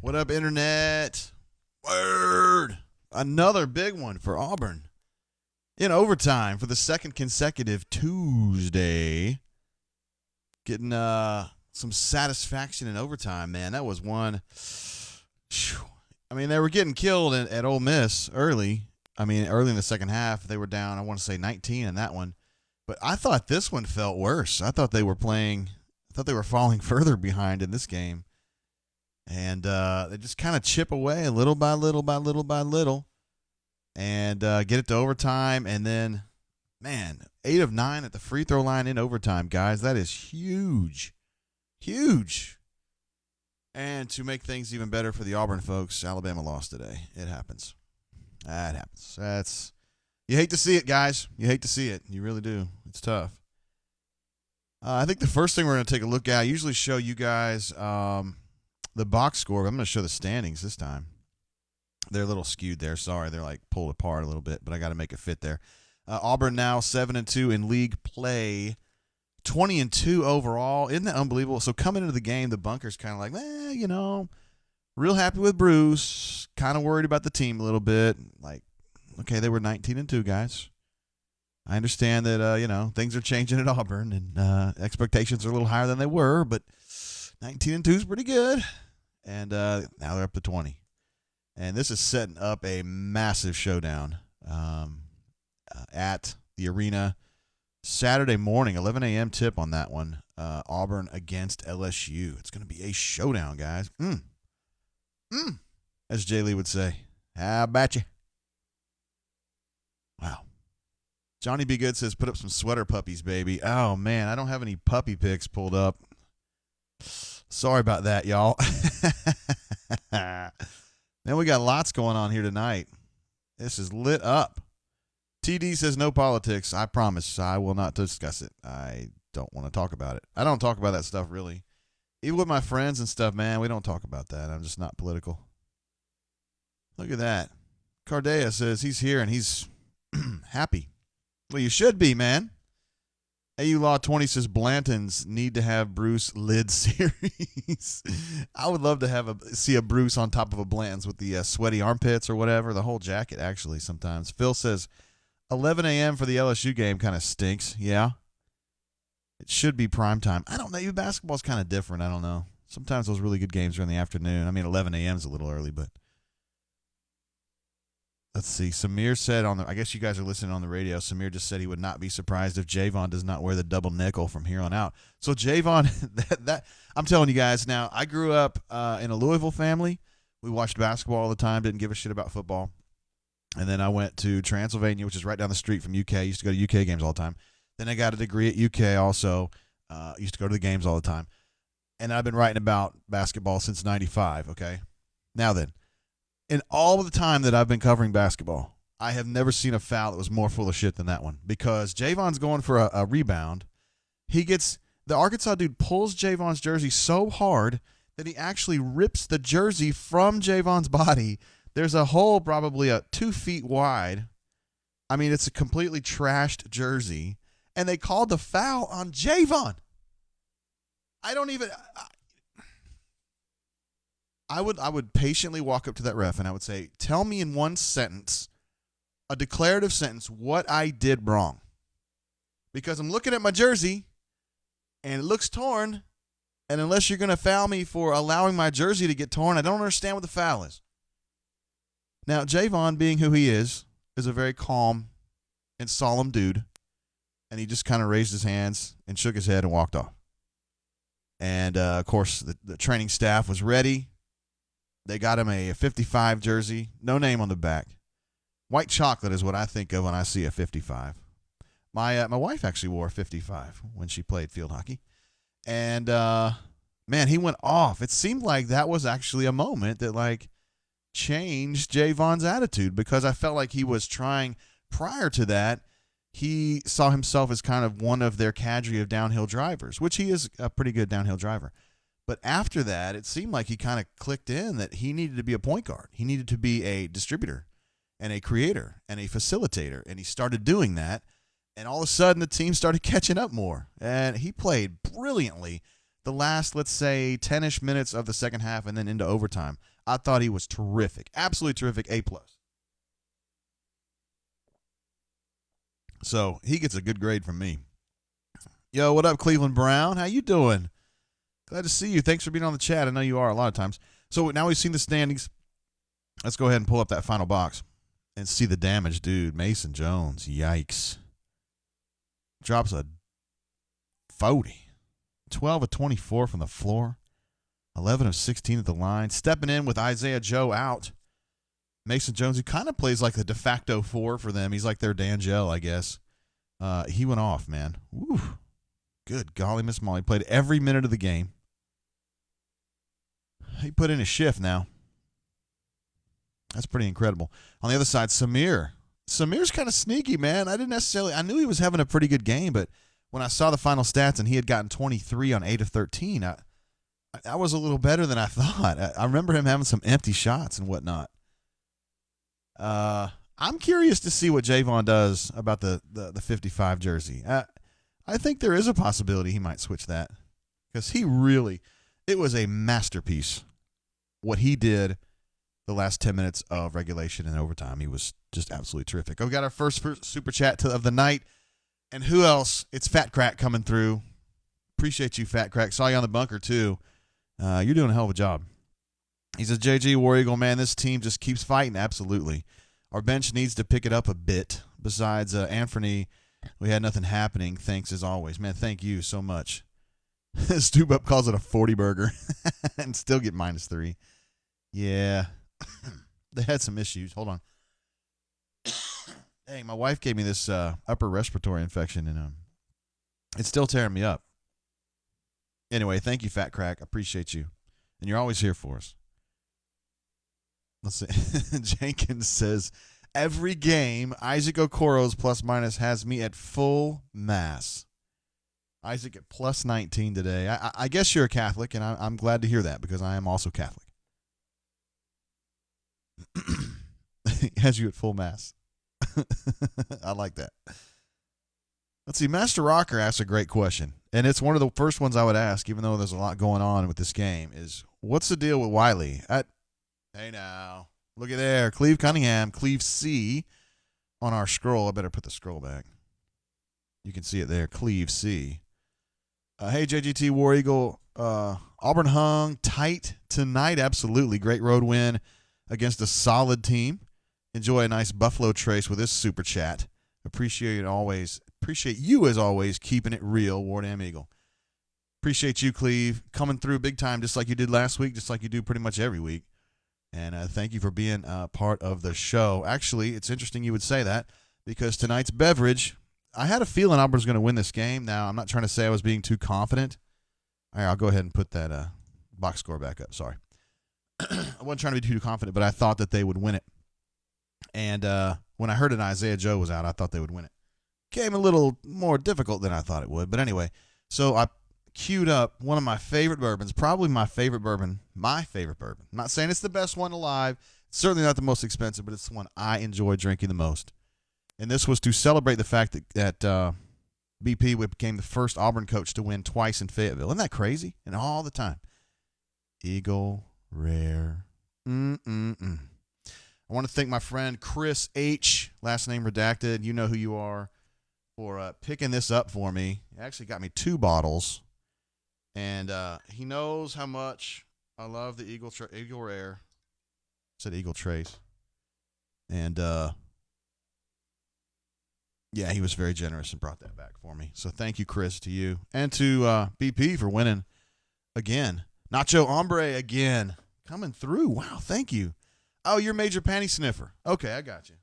What up, Internet? Word! Another big one for Auburn. In overtime for the second consecutive Tuesday. Getting some satisfaction in overtime, man. That was one. I mean, they were getting killed at Ole Miss early. Early in the second half, they were down, I want to say 19 in that one. But I thought this one felt worse. I thought they were falling further behind in this game. And they just kind of chip away little by little by little by little and get it to overtime. And then, man, 8 of 9 at the free throw line in overtime, guys. That is huge. Huge. And to make things even better for the Auburn folks, Alabama lost today. It happens. That happens. You hate to see it, guys. You hate to see it. You really do. It's tough. I think the first thing we're going to take a look at, I usually show you guys the box score. I'm going to show the standings this time. They're a little skewed there. Sorry, they're like pulled apart a little bit, but I got to make it fit there. Auburn now 7-2 in league play, 20-2 overall. Isn't that unbelievable? So coming into the game, the bunker's kind of like, real happy with Bruce. Kind of worried about the team a little bit. Like, okay, they were 19-2, guys. I understand that things are changing at Auburn and expectations are a little higher than they were, but 19-2 is pretty good. And now they're up to 20. And this is setting up a massive showdown at the arena Saturday morning, 11 a.m. tip on that one. Auburn against LSU. It's going to be a showdown, guys. As Jay Lee would say. How about you? Wow. Johnny B. Good says, put up some sweater puppies, baby. Oh, man, I don't have any puppy pics pulled up. Sorry about that, y'all. Man, we got lots going on here tonight. This is lit up. TD says no politics. I promise I will not discuss it. I don't want to talk about it. I don't talk about that stuff, really. Even with my friends and stuff, man, we don't talk about that. I'm just not political. Look at that. Cardea says he's here and he's happy. Well, you should be, man. AU Law 20 says Blantons need to have Bruce lid series. I would love to see a Bruce on top of a Blantons with the sweaty armpits or whatever. The whole jacket, actually, sometimes. Phil says 11 a.m. for the LSU game kind of stinks. Yeah. It should be prime time. I don't know. Basketball's kind of different. I don't know. Sometimes those really good games are in the afternoon. 11 a.m. is a little early, but let's see. Samir said I guess you guys are listening on the radio. Samir just said he would not be surprised if Javon does not wear the double nickel from here on out. So Javon, that I'm telling you guys now, I grew up in a Louisville family. We watched basketball all the time, didn't give a shit about football. And then I went to Transylvania, which is right down the street from UK. I used to go to UK games all the time. Then I got a degree at UK also. Used to go to the games all the time. And I've been writing about basketball since 95, okay? Now then, in all of the time that I've been covering basketball, I have never seen a foul that was more full of shit than that one. Because Javon's going for a rebound. The Arkansas dude pulls Javon's jersey so hard that he actually rips the jersey from Javon's body. There's a hole probably 2 feet wide. It's a completely trashed jersey. And they called the foul on Javon. I would patiently walk up to that ref and I would say, tell me in one sentence, a declarative sentence, what I did wrong. Because I'm looking at my jersey and it looks torn. And unless you're going to foul me for allowing my jersey to get torn, I don't understand what the foul is. Now, Javon, being who he is a very calm and solemn dude. And he just kind of raised his hands and shook his head and walked off. And, of course, the training staff was ready. They got him a 55 jersey, no name on the back. White chocolate is what I think of when I see a 55. My wife actually wore a 55 when she played field hockey. And, man, he went off. It seemed like that was actually a moment that, changed Javon's attitude because I felt like he was trying prior to that. He saw himself as kind of one of their cadre of downhill drivers, which he is a pretty good downhill driver. But after that, it seemed like he kind of clicked in that he needed to be a point guard. He needed to be a distributor and a creator and a facilitator. And he started doing that. And all of a sudden, the team started catching up more. And he played brilliantly the last, let's say, 10-ish minutes of the second half and then into overtime. I thought he was terrific. Absolutely terrific. A+. So he gets a good grade from me. Yo, what up, Cleveland Brown? How you doing? Glad to see you. Thanks for being on the chat. I know you are a lot of times. So now we've seen the standings. Let's go ahead and pull up that final box and see the damage. Dude, Mason Jones, yikes. Drops a 40. 12 of 24 from the floor. 11 of 16 at the line. Stepping in with Isaiah Joe out. Mason Jones, who kind of plays like the de facto 4 for them. He's like their D'Angelo, I guess. He went off, man. Woo. Good golly, Miss Molly. Played every minute of the game. He put in a shift now. That's pretty incredible. On the other side, Samir. Samir's kind of sneaky, man. I knew he was having a pretty good game, but when I saw the final stats and he had gotten 23 on 8 of 13, I was a little better than I thought. I remember him having some empty shots and whatnot. I'm curious to see what Javon does about the 55 jersey. I think there is a possibility he might switch that because it was a masterpiece what he did the last 10 minutes of regulation and overtime. He was just absolutely terrific. We've got our first super chat of the night. And who else? It's Fat Crack coming through. Appreciate you, Fat Crack. Saw you on the bunker, too. You're doing a hell of a job. He says, JG, War Eagle, man, this team just keeps fighting. Absolutely. Our bench needs to pick it up a bit. Besides Anthony, we had nothing happening. Thanks as always. Man, thank you so much. Stoop Up calls it a 40 burger and still get -3. Yeah. They had some issues. Hold on. Dang, my wife gave me this upper respiratory infection, and it's still tearing me up. Anyway, thank you, Fat Crack. I appreciate you. And you're always here for us. Let's see. Jenkins says, every game, Isaac Okoro's plus-minus has me at full mass. Isaac at +19 today. I guess you're a Catholic, and I'm glad to hear that because I am also Catholic. He has you at full mass. I like that. Let's see. Master Rocker asks a great question, and it's one of the first ones I would ask, even though there's a lot going on with this game, is what's the deal with Wiley? Hey now. Look at there. Cleve Cunningham, Cleve C on our scroll. I better put the scroll back. You can see it there. Cleve C. Hey, JGT War Eagle. Auburn hung tight tonight. Absolutely. Great road win against a solid team. Enjoy a nice Buffalo Trace with this super chat. Appreciate you as always keeping it real, War Damn Eagle. Appreciate you, Cleve, coming through big time just like you did last week, just like you do pretty much every week. And thank you for being part of the show. Actually, it's interesting you would say that because tonight's beverage, I had a feeling Auburn's going to win this game. Now, I'm not trying to say I was being too confident. All right, I'll go ahead and put that box score back up. Sorry. I wasn't trying to be too confident, but I thought that they would win it. And when I heard that Isaiah Joe was out, I thought they would win it. Came a little more difficult than I thought it would. But anyway, so I queued up one of my favorite bourbons, probably my favorite bourbon. I'm not saying it's the best one alive. It's certainly not the most expensive, but it's the one I enjoy drinking the most. And this was to celebrate the fact that BP became the first Auburn coach to win twice in Fayetteville. Isn't that crazy? And all the time. Eagle Rare. I want to thank my friend Chris H., last name redacted. You know who you are, for picking this up for me. He actually got me 2 bottles. And he knows how much I love the Eagle Rare. I said Eagle Trace. And, yeah, he was very generous and brought that back for me. So thank you, Chris, to you. And to BP for winning again. Nacho Hombre again. Coming through. Wow, thank you. Oh, you're Major Panty Sniffer. Okay, I got you.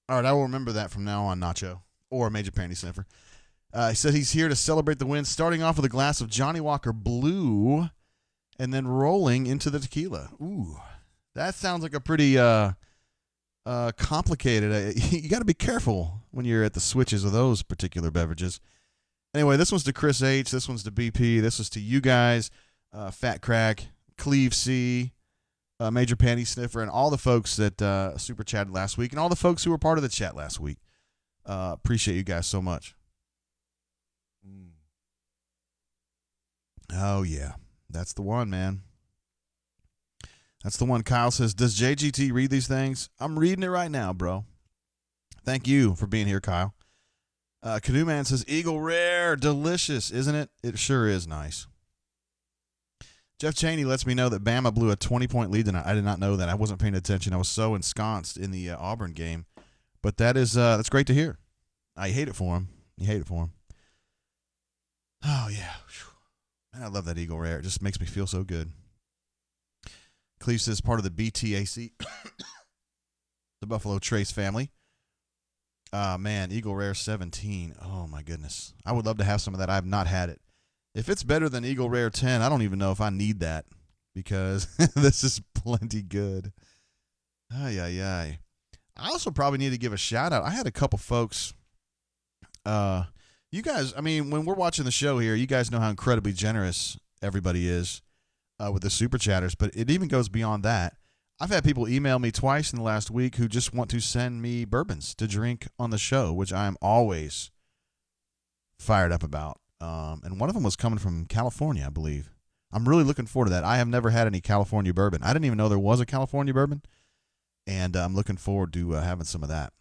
All right, I will remember that from now on, Nacho, or Major Panty Sniffer. He said he's here to celebrate the win, starting off with a glass of Johnny Walker Blue and then rolling into the tequila. Ooh, that sounds like a pretty complicated. You got to be careful when you're at the switches of those particular beverages. Anyway, this one's to Chris H. This one's to BP. This was to you guys, Fat Crack, Cleve C, Major Panty Sniffer, and all the folks that super chatted last week, and all the folks who were part of the chat last week. Appreciate you guys so much. Oh, yeah. That's the one, man. That's the one. Kyle says, does JGT read these things? I'm reading it right now, bro. Thank you for being here, Kyle. Canoe Man says, Eagle Rare, delicious, isn't it? It sure is nice. Jeff Cheney lets me know that Bama blew a 20-point lead tonight. I did not know that. I wasn't paying attention. I was so ensconced in the Auburn game. But that's great to hear. I hate it for him. You hate it for him. Oh, yeah. Man, I love that Eagle Rare. It just makes me feel so good. Cleve says part of the BTAC, the Buffalo Trace family. Man, Eagle Rare 17. Oh, my goodness. I would love to have some of that. I have not had it. If it's better than Eagle Rare 10, I don't even know if I need that because this is plenty good. Ay, ay, ay. I also probably need to give a shout out. I had a couple folks. You guys, I mean, when we're watching the show here, you guys know how incredibly generous everybody is with the super chatters, but it even goes beyond that. I've had people email me twice in the last week who just want to send me bourbons to drink on the show, which I am always fired up about. And one of them was coming from California, I believe. I'm really looking forward to that. I have never had any California bourbon. I didn't even know there was a California bourbon, and I'm looking forward to having some of that.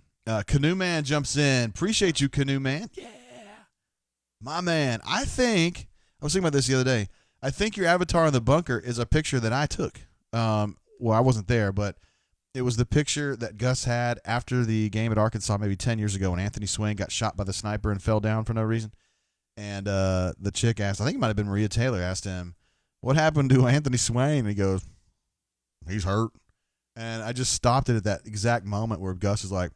Canoe Man jumps in. Appreciate you, Canoe Man. Yeah. My man. I was thinking about this the other day. I think your avatar in the bunker is a picture that I took. Well, I wasn't there, but it was the picture that Gus had after the game at Arkansas maybe 10 years ago when Anthony Swain got shot by the sniper and fell down for no reason. And the chick asked, I think it might have been Maria Taylor, asked him, what happened to Anthony Swain? And he goes, he's hurt. And I just stopped it at that exact moment where Gus is like,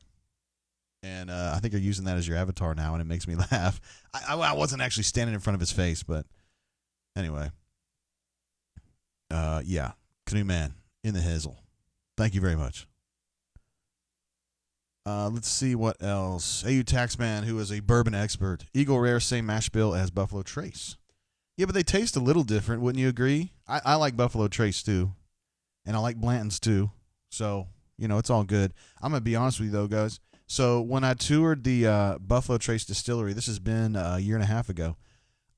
and I think you're using that as your avatar now, and it makes me laugh. I wasn't actually standing in front of his face, but anyway. Yeah, Canoe Man in the Hazel. Thank you very much. Let's see what else. AU Taxman, who is a bourbon expert. Eagle Rare, same mash bill as Buffalo Trace. Yeah, but they taste a little different, wouldn't you agree? I like Buffalo Trace too, and I like Blanton's too. So, it's all good. I'm going to be honest with you, though, guys. So when I toured the Buffalo Trace Distillery, this has been a year and a half ago,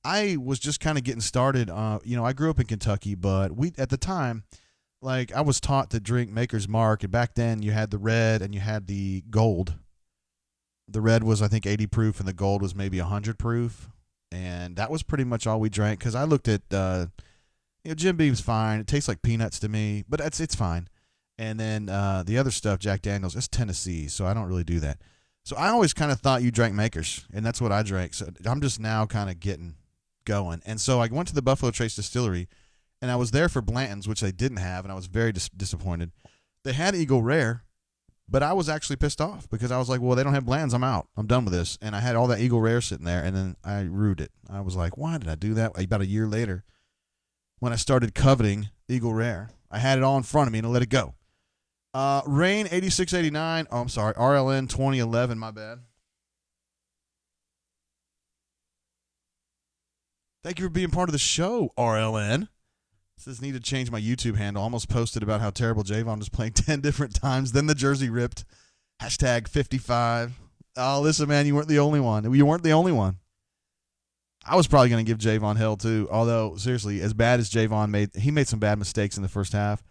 I was just kind of getting started. I grew up in Kentucky, but at the time, I was taught to drink Maker's Mark, and back then you had the red and you had the gold. The red was, I think, 80 proof, and the gold was maybe 100 proof, and that was pretty much all we drank because I looked at, Jim Beam's fine. It tastes like peanuts to me, but it's fine. And then the other stuff, Jack Daniels, it's Tennessee, so I don't really do that. So I always kind of thought you drank Makers, and that's what I drank. So I'm just now kind of getting going. And so I went to the Buffalo Trace Distillery, and I was there for Blanton's, which they didn't have, and I was very disappointed. They had Eagle Rare, but I was actually pissed off because I was like, well, they don't have Blanton's. I'm out. I'm done with this. And I had all that Eagle Rare sitting there, and then I rued it. I was like, why did I do that? About a year later, when I started coveting Eagle Rare, I had it all in front of me and I let it go. Rain 8689. Oh, I'm sorry. RLN 2011. My bad. Thank you for being part of the show, RLN. Says need to change my YouTube handle. Almost posted about how terrible Javon was playing 10 different times. Then the jersey ripped. Hashtag 55. Oh, listen, man, you weren't the only one. You weren't the only one. I was probably going to give Javon hell, too. Although, seriously, as bad as Javon made some bad mistakes in the first half.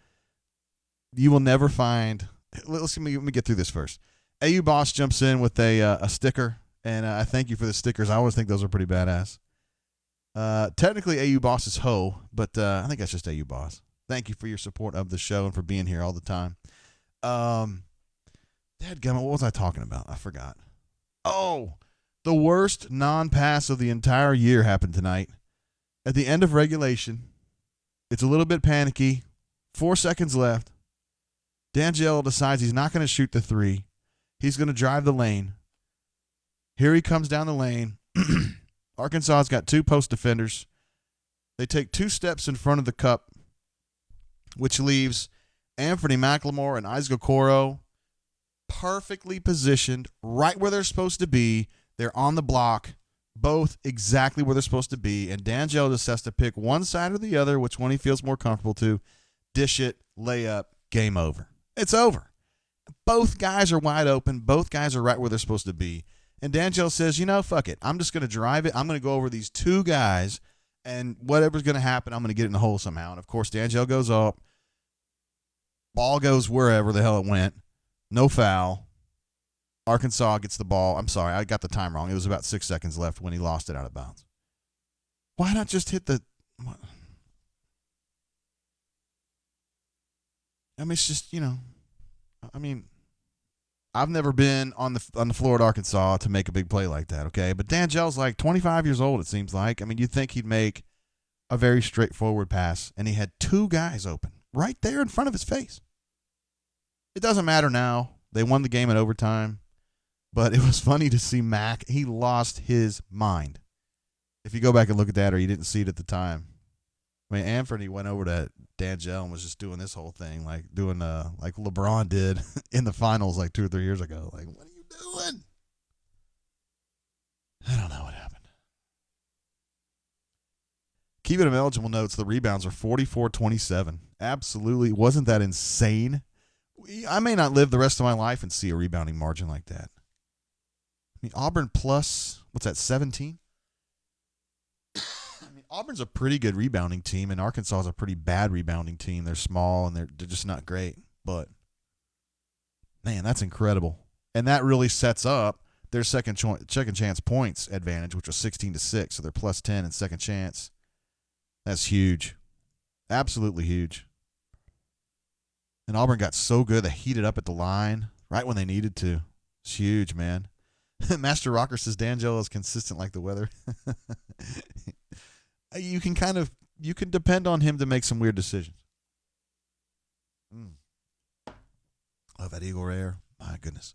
You will never find. Let me get through this first. AU Boss jumps in with a sticker, and I thank you for the stickers. I always think those are pretty badass. Technically, AU Boss is Ho, but I think that's just AU Boss. Thank you for your support of the show and for being here all the time. Dadgummit, what was I talking about? I forgot. Oh, the worst non-pass of the entire year happened tonight. At the end of regulation, it's a little bit panicky. 4 seconds left. D'Angelo decides he's not going to shoot the three. He's going to drive the lane. Here he comes down the lane. Arkansas's got 2 post defenders. They take 2 steps in front of the cup, which leaves Anthony McLemore and Isaac Okoro perfectly positioned right where they're supposed to be. They're on the block, both exactly where they're supposed to be. And D'Angelo just has to pick one side or the other, which one he feels more comfortable to. dish it, layup, game over. It's over. Both guys are wide open. Both guys are right where they're supposed to be. And D'Angelo says, fuck it. I'm just going to drive it. I'm going to go over these two guys, and whatever's going to happen, I'm going to get it in the hole somehow. And, of course, D'Angelo goes up. Ball goes wherever the hell it went. No foul. Arkansas gets the ball. I'm sorry, I got the time wrong. It was about 6 seconds left when he lost it out of bounds. Why not just hit the – it's just, I've never been on the floor at Arkansas to make a big play like that, okay? But D'Angelo's like 25 years old, it seems like. You'd think he'd make a very straightforward pass, and he had two guys open right there in front of his face. It doesn't matter now. They won the game in overtime, but it was funny to see Mac. He lost his mind. If you go back and look at that, or you didn't see it at the time, Anthony went over to D'Angelo and was just doing this whole thing, like doing like LeBron did in the finals like 2 or 3 years ago. Like, what are you doing? I don't know what happened. Keeping him eligible notes, the rebounds are 44-27. Absolutely. Wasn't that insane? I may not live the rest of my life and see a rebounding margin like that. Auburn plus, 17? Auburn's a pretty good rebounding team, and Arkansas is a pretty bad rebounding team. They're small, and they're just not great. But, man, that's incredible. And that really sets up their second chance points advantage, which was 16-6. So they're plus 10 in second chance. That's huge. Absolutely huge. And Auburn got so good they heated up at the line right when they needed to. It's huge, man. Master Rocker says D'Angelo is consistent like the weather. You can depend on him to make some weird decisions. Love that Eagle Rare. My goodness.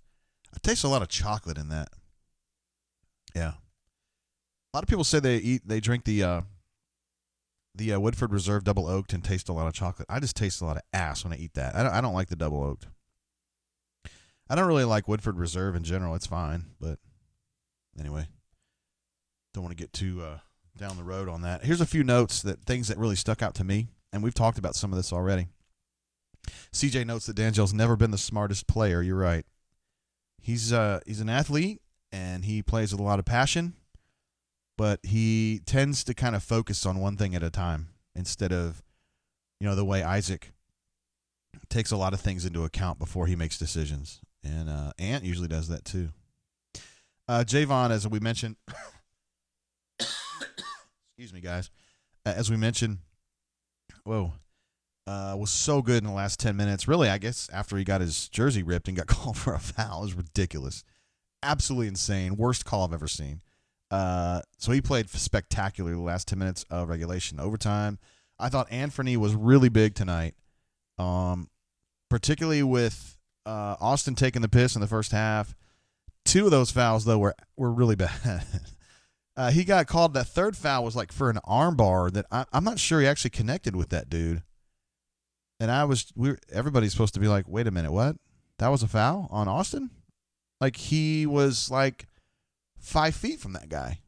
I taste a lot of chocolate in that. Yeah. A lot of people say they drink the Woodford Reserve Double Oaked and taste a lot of chocolate. I just taste a lot of ass when I eat that. I don't like the Double Oaked. I don't really like Woodford Reserve in general. It's fine, but anyway, don't want to get too down the road on that. Here's a few notes, things that really stuck out to me, and we've talked about some of this already. CJ notes that D'Angelo's never been the smartest player. You're right. He's an athlete, and he plays with a lot of passion, but he tends to kind of focus on one thing at a time instead of, the way Isaac takes a lot of things into account before he makes decisions. And Ant usually does that too. Javon, as we mentioned, excuse me, guys. As we mentioned, was so good in the last 10 minutes. Really, I guess after he got his jersey ripped and got called for a foul, it was ridiculous. Absolutely insane. Worst call I've ever seen. So he played spectacularly the last 10 minutes of regulation. Overtime, I thought Anthony was really big tonight, particularly with Austin taking the piss in the first half. 2 of those fouls, though, were really bad. He got called. That third foul was like for an arm bar that I'm not sure he actually connected with that dude. And everybody's supposed to be like, wait a minute, what? That was a foul on Austin? Like he was like 5 feet from that guy.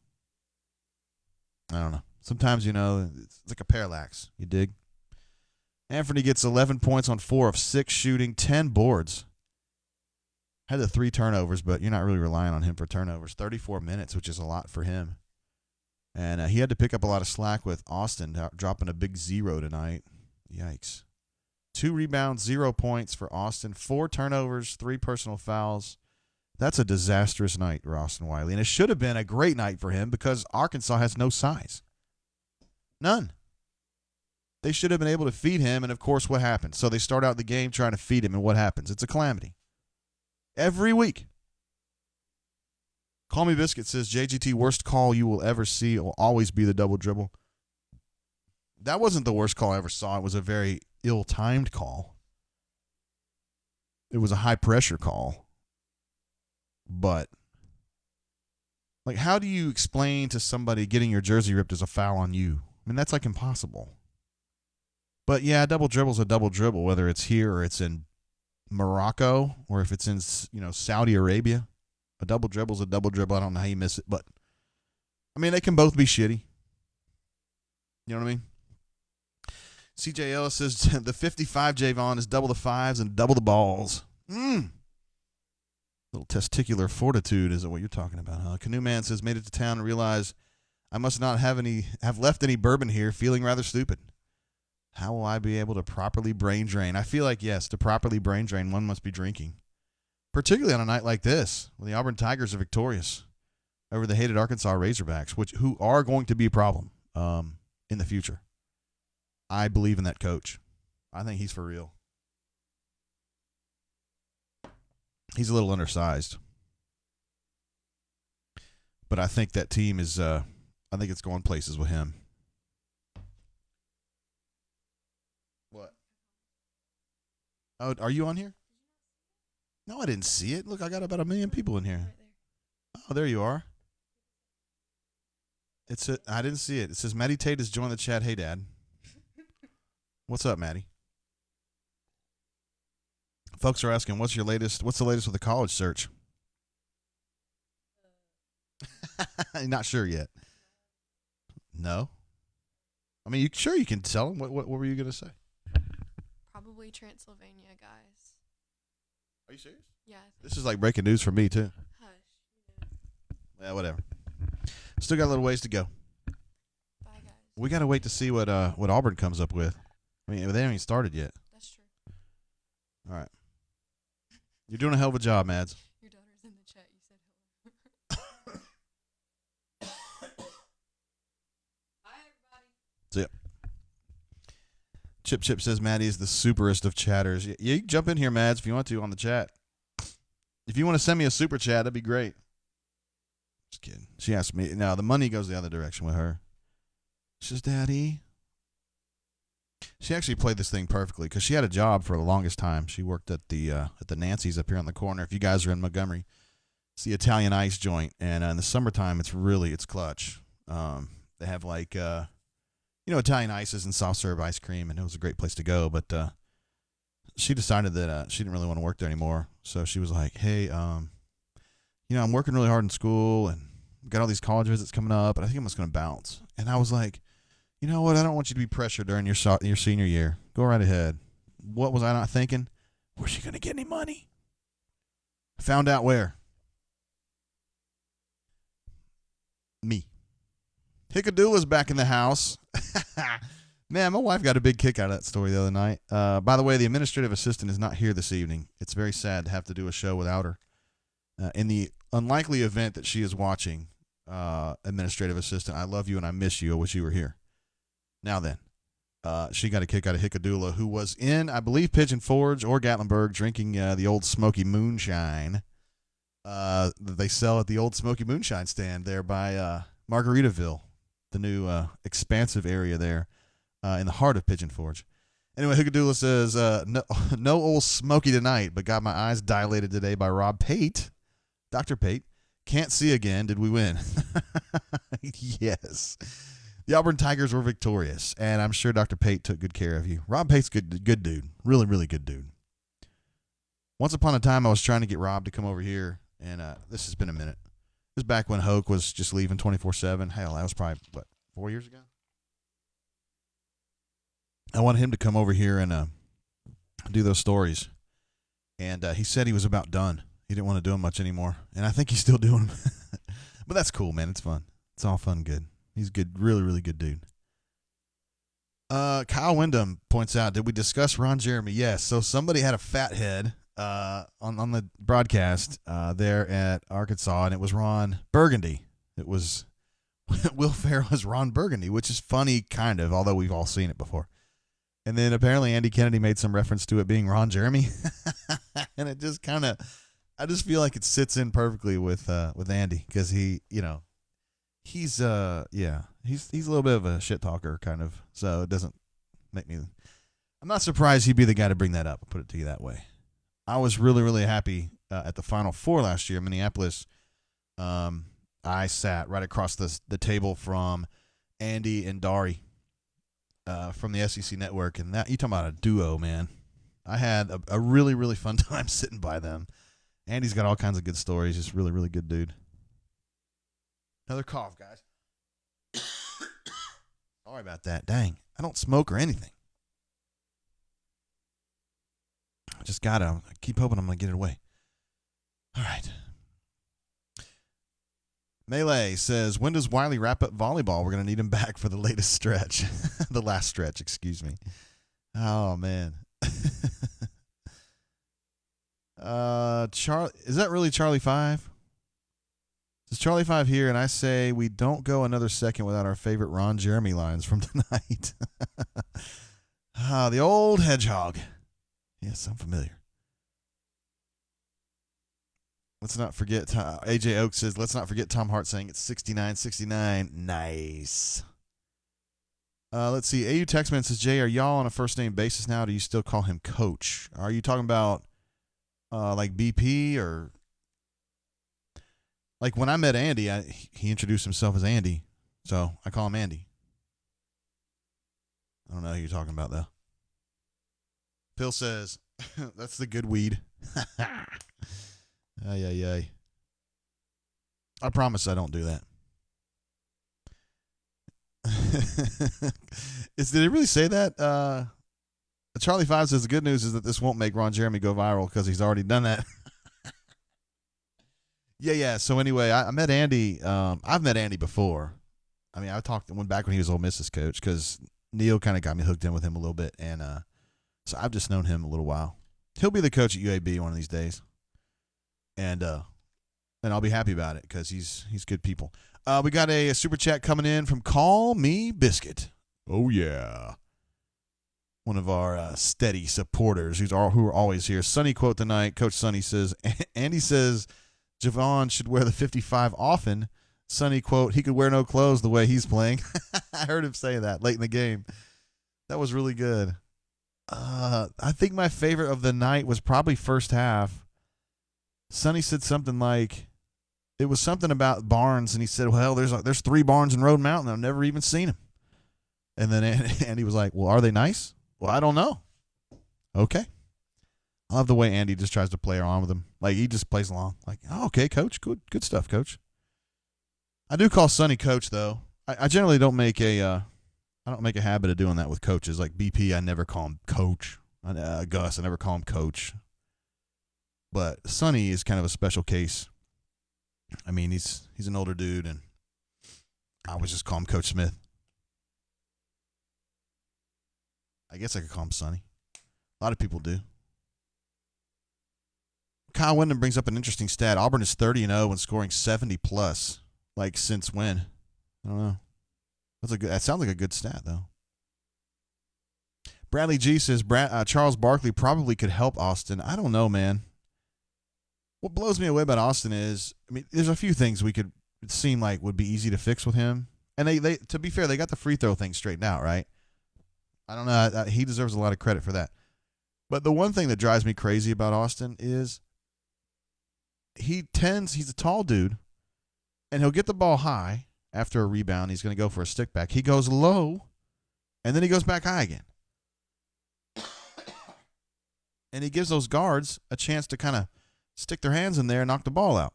I don't know. Sometimes, it's like a parallax. You dig? Anthony gets 11 points on 4 of 6 shooting, 10 boards. Had the 3 turnovers, but you're not really relying on him for turnovers. 34 minutes, which is a lot for him. And he had to pick up a lot of slack with Austin, dropping a big 0 tonight. Yikes. 2 rebounds, 0 points for Austin. 4 turnovers, 3 personal fouls. That's a disastrous night for Austin Wiley. And it should have been a great night for him because Arkansas has no size. None. They should have been able to feed him, and of course, what happens? So they start out the game trying to feed him, and what happens? It's a calamity. Every week. Call Me Biscuit says, JGT, worst call you will ever see will always be the double dribble. That wasn't the worst call I ever saw. It was a very ill-timed call. It was a high-pressure call. But, how do you explain to somebody getting your jersey ripped as a foul on you? That's impossible. But, yeah, a double dribble's a double dribble, whether it's here or it's in Morocco or if it's in, Saudi Arabia. A double dribble's a double dribble. I don't know how you miss it, but, they can both be shitty. You know what I mean? CJ Ellis says the 55 Javon is double the fives and double the balls. Little testicular fortitude is what you're talking about, huh? Canoe Man says made it to town and realized I must not have left any bourbon here, feeling rather stupid. How will I be able to properly brain drain? I feel like, yes, to properly brain drain, one must be drinking. Particularly on a night like this, when the Auburn Tigers are victorious over the hated Arkansas Razorbacks, who are going to be a problem in the future. I believe in that coach. I think he's for real. He's a little undersized. But I think that team is, I think it's going places with him. What? Oh, are you on here? No, I didn't see it. Look, I got about 1 million people in here. Oh, there you are. I didn't see it. It says Maddie Tate has joined the chat. Hey, Dad. What's up, Maddie? Folks are asking, what's the latest with the college search? Not sure yet. No? I mean, you can tell them. What were you going to say? Probably Transylvania, guys. Are you serious? Yeah. This is like breaking news for me, too. Hush. Yeah, whatever. Still got a little ways to go. Bye, guys. We got to wait to see what Auburn comes up with. I mean, they haven't even started yet. That's true. All right. You're doing a hell of a job, Mads. Your daughter's in the chat. You said hello. Hi, everybody. See ya. Chip says Maddie is the superest of chatters. Yeah, you can jump in here, Mads, if you want to on the chat. If you want to send me a super chat, that'd be great. Just kidding. She asked me. Now, the money goes the other direction with her. She says, Daddy. She actually played this thing perfectly because she had a job for the longest time. She worked at the Nancy's up here on the corner. If you guys are in Montgomery, it's the Italian ice joint. And in the summertime, it's clutch. They have Italian ices and soft serve ice cream, and it was a great place to go. But she decided that she didn't really want to work there anymore. So she was like, hey, I'm working really hard in school and got all these college visits coming up, and I think I'm just going to bounce. And I was like, you know what? I don't want you to be pressured during your senior year. Go right ahead. What was I not thinking? Where's she going to get any money? Found out where. Me. Hickadula's back in the house. Man, my wife got a big kick out of that story the other night. By the way, the administrative assistant is not here this evening. It's very sad to have to do a show without her. In the unlikely event that she is watching, administrative assistant, I love you and I miss you. I wish you were here. Now then, she got a kick out of Hickadula, who was in, I believe, Pigeon Forge or Gatlinburg, drinking the old Smoky Moonshine that they sell at the old Smoky Moonshine stand there by Margaritaville, the new expansive area there in the heart of Pigeon Forge. Anyway, Hickadula says, no old Smoky tonight, but got my eyes dilated today by Rob Pate. Dr. Pate. Can't see again. Did we win? Yes. The Auburn Tigers were victorious, and I'm sure Dr. Pate took good care of you. Rob Pate's good dude. Really, really good dude. Once upon a time, I was trying to get Rob to come over here, and this has been a minute. This was back when Hoke was just leaving 24/7. Hell, that was probably, 4 years ago? I wanted him to come over here and do those stories, and he said he was about done. He didn't want to do them much anymore, and I think he's still doing them. But that's cool, man. It's fun. It's all fun and good. He's good, really, really good dude. Kyle Wyndham points out, did we discuss Ron Jeremy? Yes. So somebody had a fat head on the broadcast there at Arkansas, and it was Ron Burgundy. It was Will Ferrell's Ron Burgundy, which is funny, kind of, although we've all seen it before. And then apparently Andy Kennedy made some reference to it being Ron Jeremy, and it just kind of, I just feel like it sits in perfectly with Andy because he, he's a little bit of a shit talker kind of, so it doesn't make me. I'm not surprised he'd be the guy to bring that up. I'll put it to you that way. I was really, really happy at the Final Four last year in Minneapolis. I sat right across the table from Andy and Dari from the SEC Network, and that, you talking about a duo, man. I had a really, really fun time sitting by them. Andy's got all kinds of good stories. Just really, really good dude. Another cough, guys. Sorry about that. Dang, I don't smoke or anything. I just gotta keep hoping I'm gonna get it away. All right. Melee says, when does Wiley wrap up volleyball? We're going to need him back for the latest stretch. The last stretch, excuse me. Oh, man. Is that really Charlie 5? This is Charlie 5 here, and I say we don't go another second without our favorite Ron Jeremy lines from tonight. The old hedgehog. Yes, I'm familiar. Let's not forget, AJ Oaks says, let's not forget Tom Hart saying it's 69-69. Nice. Let's see. AU Textman says, Jay, are y'all on a first-name basis now? Do you still call him Coach? Are you talking about like BP or... Like when I met Andy, he introduced himself as Andy, so I call him Andy. I don't know who you're talking about, though. Phil says, that's the good weed. Ay. I promise I don't do that. Did he really say that? Charlie 5 says the good news is that this won't make Ron Jeremy go viral because he's already done that. Yeah. So anyway, I met Andy. I've met Andy before. I mean, went back when he was Ole Miss's coach because Neil kind of got me hooked in with him a little bit. And so I've just known him a little while. He'll be the coach at UAB one of these days. And I'll be happy about it because he's good people. We got a super chat coming in from Call Me Biscuit. Oh, yeah. One of our steady supporters who are always here. Sonny quote tonight. Coach Sonny says, Andy says Javon should wear the 55 often. Sonny quote, he could wear no clothes the way he's playing. I heard him say that late in the game. That was really good. I think my favorite of the night was probably first half. Sonny said something like, it was something about barns, and he said, well, there's 3 barns in Road Mountain. I've never even seen them. And then Andy was like, well, are they nice? Well, I don't know. Okay. I love the way Andy just tries to play around with him. Like, he just plays along. Like, oh, okay, coach. Good stuff, coach. I do call Sonny coach, though. I generally don't make a habit of doing that with coaches. Like BP, I never call him coach. Gus, I never call him coach. But Sonny is kind of a special case. I mean, he's an older dude, and I would just call him Coach Smith. I guess I could call him Sonny. A lot of people do. Kyle Wyndham brings up an interesting stat. Auburn is 30-0 when scoring 70+. Like, since when? I don't know. That sounds like a good stat, though. Bradley G says Charles Barkley probably could help Austin. I don't know, man. What blows me away about Austin is, I mean, there's a few things it seem like would be easy to fix with him. And they to be fair, they got the free throw thing straightened out, right? I don't know. He deserves a lot of credit for that. But the one thing that drives me crazy about Austin is he's a tall dude, and he'll get the ball high after a rebound. He's going to go for a stick back. He goes low, and then he goes back high again. And he gives those guards a chance to kind of stick their hands in there and knock the ball out.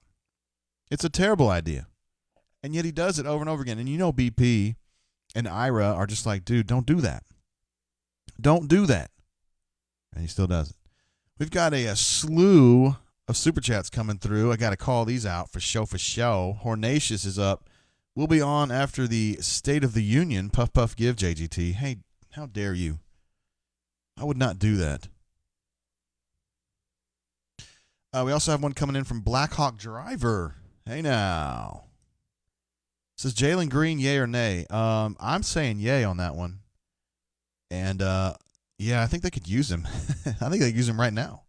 It's a terrible idea. And yet he does it over and over again. And you know BP and Ira are just like, dude, don't do that. Don't do that. And he still does it. We've got a slew of super chats coming through. I got to call these out for show. Hornatius is up. We'll be on after the State of the Union. Puff, puff, give, JGT. Hey, how dare you? I would not do that. We also have one coming in from Blackhawk Driver. Hey now. Says Jalen Green, yay or nay? I'm saying yay on that one. And, yeah, I think they could use him. I think they could use him right now.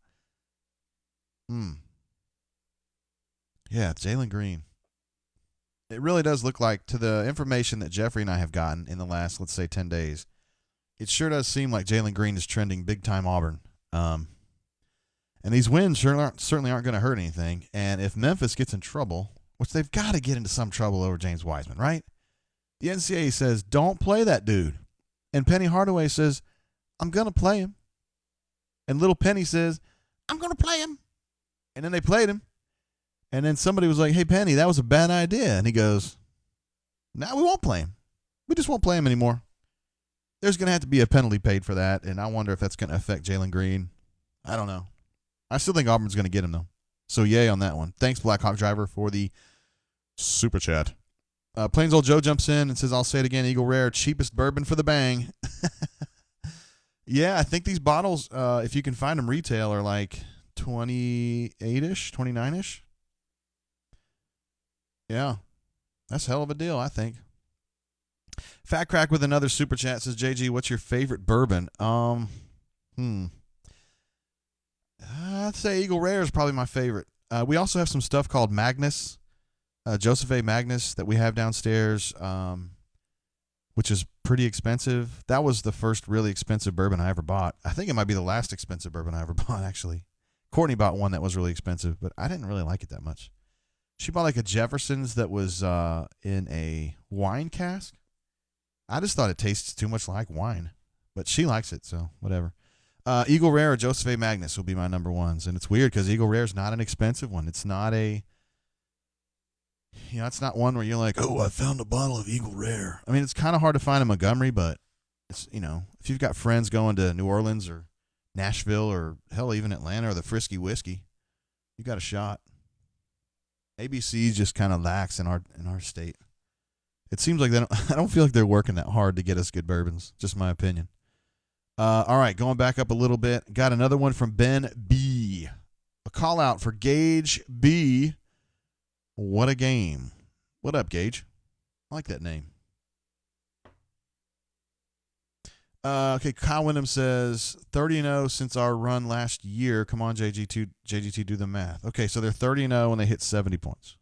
Yeah, Jalen Green. It really does look like, to the information that Jeffrey and I have gotten in the last, let's say, 10 days, it sure does seem like Jalen Green is trending big-time Auburn. And these wins certainly aren't going to hurt anything. And if Memphis gets in trouble, which they've got to get into some trouble over James Wiseman, right? The NCAA says, don't play that dude. And Penny Hardaway says, I'm going to play him. And little Penny says, I'm going to play him. And then they played him. And then somebody was like, hey, Penny, that was a bad idea. And he goes, no, we won't play him. We just won't play him anymore. There's going to have to be a penalty paid for that. And I wonder if that's going to affect Jalen Green. I don't know. I still think Auburn's going to get him, though. So, yay on that one. Thanks, Blackhawk Driver, for the super chat. Plains Old Joe jumps in and says, I'll say it again, Eagle Rare, cheapest bourbon for the bang. Yeah, I think these bottles, if you can find them retail, are like 28-ish, 29-ish. Yeah, that's a hell of a deal, I think. Fat Crack with another super chat says, JG, what's your favorite bourbon? I'd say Eagle Rare is probably my favorite. We also have some stuff called Magnus, Joseph A. Magnus, that we have downstairs, which is pretty expensive. That was the first really expensive bourbon I ever bought. I think it might be the last expensive bourbon I ever bought, actually. Courtney bought one that was really expensive, but I didn't really like it that much. She bought like a Jefferson's that was in a wine cask. I just thought it tastes too much like wine, but she likes it, so whatever. Eagle Rare or Joseph A. Magnus will be my number ones, and it's weird because Eagle Rare is not an expensive one. It's not a, it's not one where you're like, oh, I found a bottle of Eagle Rare. I mean, it's kind of hard to find in Montgomery, but it's, if you've got friends going to New Orleans or Nashville or hell, even Atlanta or the Frisky Whiskey, you got a shot. ABC just kind of lacks in our state. It seems like I don't feel like they're working that hard to get us good bourbons. Just my opinion. All right, going back up a little bit. Got another one from Ben B. A call out for Gage B. What a game. What up, Gage? I like that name. Okay, Kyle Wyndham says 30-0 since our run last year. Come on, JGT, do the math. Okay, so they're 30-0 when they hit 70 points.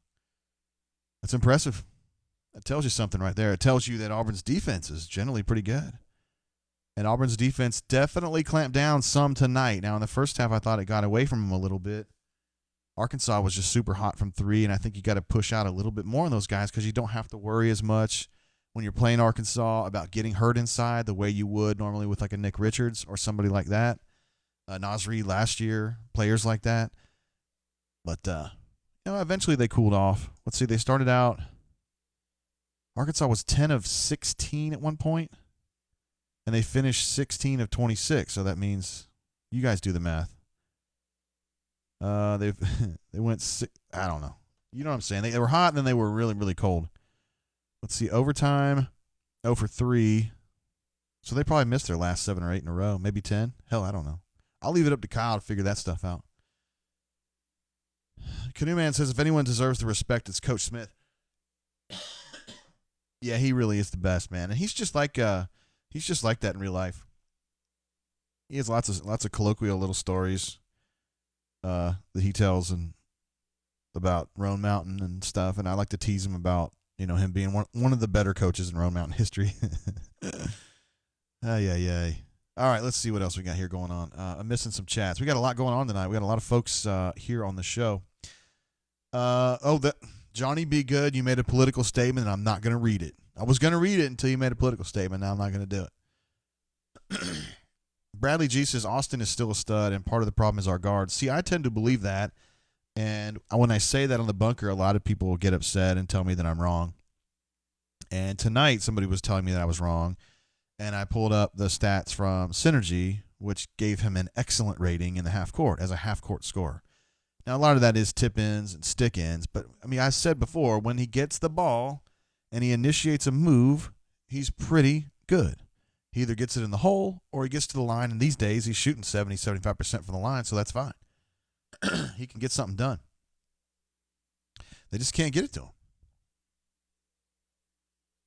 That's impressive. That tells you something right there. It tells you that Auburn's defense is generally pretty good. And Auburn's defense definitely clamped down some tonight. Now, in the first half, I thought it got away from them a little bit. Arkansas was just super hot from three, and I think you got to push out a little bit more on those guys because you don't have to worry as much when you're playing Arkansas about getting hurt inside the way you would normally with like a Nick Richards or somebody like that. Nasri last year, players like that. But, eventually they cooled off. Let's see, they started out. Arkansas was 10 of 16 at one point, and they finished 16 of 26. So that means you guys do the math. They went I don't know. You know what I'm saying? They were hot and then they were really, really cold. Let's see, overtime, 0 for 3. So they probably missed their last 7 or 8 in a row, maybe 10. Hell, I don't know. I'll leave it up to Kyle to figure that stuff out. Canoe Man says if anyone deserves the respect, it's Coach Smith. Yeah, he really is the best, man, and he's just like that in real life. He has lots of colloquial little stories that he tells and about Roan Mountain and stuff, and I like to tease him about him being one of the better coaches in Roan Mountain history. Yeah. All right, let's see what else we got here going on. I'm missing some chats. We got a lot going on tonight. We got a lot of folks here on the show. Johnny B. Good, you made a political statement, and I'm not going to read it. I was going to read it until you made a political statement. Now I'm not going to do it. Bradley G. says Austin is still a stud, and part of the problem is our guards. See, I tend to believe that, and when I say that on the bunker, a lot of people will get upset and tell me that I'm wrong. And tonight, somebody was telling me that I was wrong, and I pulled up the stats from Synergy, which gave him an excellent rating in the half court as a half-court scorer. Now, a lot of that is tip-ins and stick-ins, but, I said before, when he gets the ball and he initiates a move, he's pretty good. He either gets it in the hole or he gets to the line, and these days he's shooting 70-75% from the line, so that's fine. He can get something done. They just can't get it to him.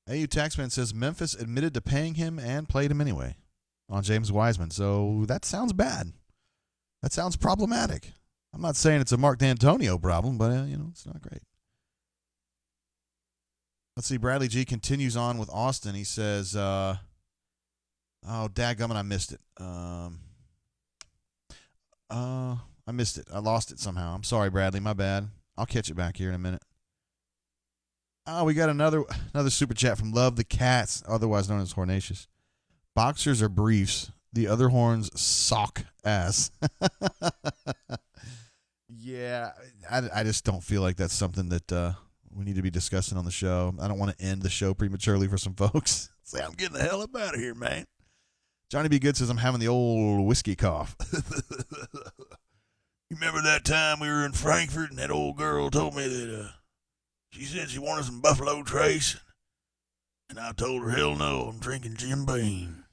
AU Taxman says Memphis admitted to paying him and played him anyway on James Wiseman, so that sounds bad. That sounds problematic. I'm not saying it's a Mark D'Antonio problem, but, it's not great. Let's see. Bradley G continues on with Austin. He says, dadgummit, I missed it. I missed it. I lost it somehow. I'm sorry, Bradley. My bad. I'll catch it back here in a minute. Oh, we got another super chat from Love the Cats, otherwise known as Hornatius. Boxers are briefs. The other horns sock ass. Yeah, I just don't feel like that's something that we need to be discussing on the show. I don't want to end the show prematurely for some folks. Say, I'm getting the hell up out of here, man. Johnny B. Good says I'm having the old whiskey cough. You remember that time we were in Frankfurt and that old girl told me that she said she wanted some Buffalo Trace? And I told her, hell no, I'm drinking Jim Beam.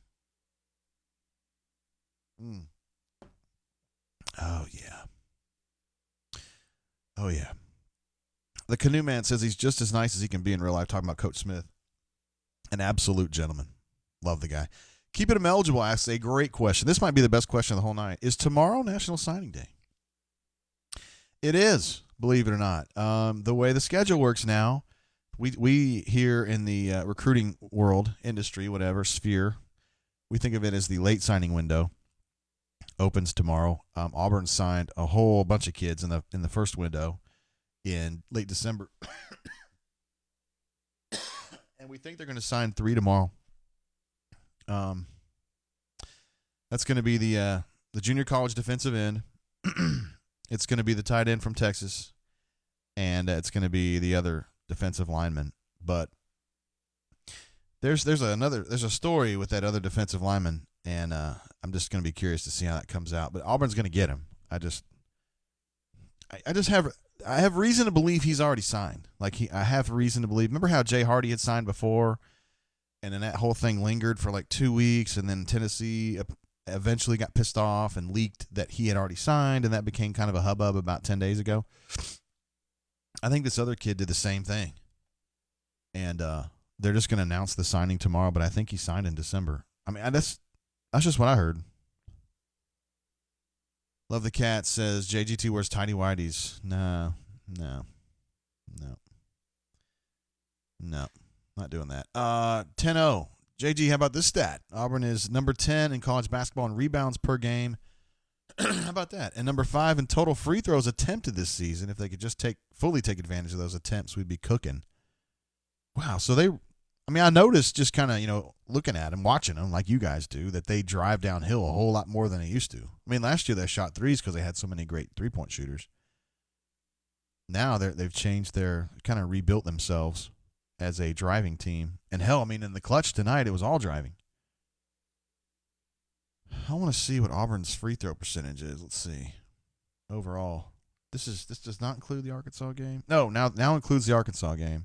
Oh, yeah. Oh, yeah. The Canoe Man says he's just as nice as he can be in real life, talking about Coach Smith. An absolute gentleman. Love the guy. Keep It Eligible asks a great question. This might be the best question of the whole night. Is tomorrow National Signing Day? It is, believe it or not. The way the schedule works now, we here in the recruiting world, industry, whatever, sphere, we think of it as the late signing window. Opens tomorrow. Auburn signed a whole bunch of kids in the first window in late December. And we think they're going to sign 3 tomorrow. That's going to be the junior college defensive end. It's going to be the tight end from Texas, and it's going to be the other defensive lineman. But there's a story with that other defensive lineman, and I'm just going to be curious to see how that comes out. But Auburn's going to get him. I have reason to believe he's already signed. I have reason to believe. Remember how Jay Hardy had signed before, and then that whole thing lingered for like 2 weeks, and then Tennessee eventually got pissed off and leaked that he had already signed, and that became kind of a hubbub about 10 days ago. I think this other kid did the same thing, and they're just going to announce the signing tomorrow, but I think he signed in December. I mean, that's just what I heard. Love the Cat says JGT wears tidy whities. No, not doing that. 10-0. JG, how about this stat? Auburn is number 10 in college basketball in rebounds per game. How about that? And number 5 in total free throws attempted this season. If they could just fully take advantage of those attempts, we'd be cooking. Wow. So I noticed just kind of, looking at them, watching them like you guys do, that they drive downhill a whole lot more than they used to. I mean, last year they shot threes because they had so many great three-point shooters. Now they've changed kind of rebuilt themselves as a driving team. And hell, in the clutch tonight, it was all driving. I want to see what Auburn's free throw percentage is. Let's see. Overall, this does not include the Arkansas game. No, now includes the Arkansas game.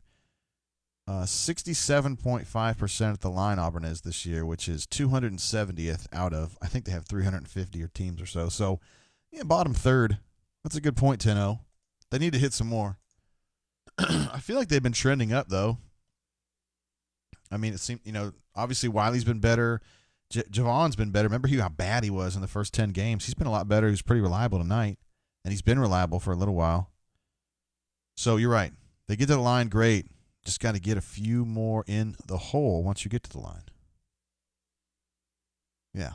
67.5% at the line Auburn is this year, which is 270th out of, I think they have 350 teams or so. So, yeah, bottom third. That's a good point, 10-0. They need to hit some more. I feel like they've been trending up, though. It seemed, obviously Wiley's been better. Javon's been better. Remember how bad he was in the first 10 games? He's been a lot better. He was pretty reliable tonight, and he's been reliable for a little while. So you're right. They get to the line, great. Just got to get a few more in the hole once you get to the line. Yeah.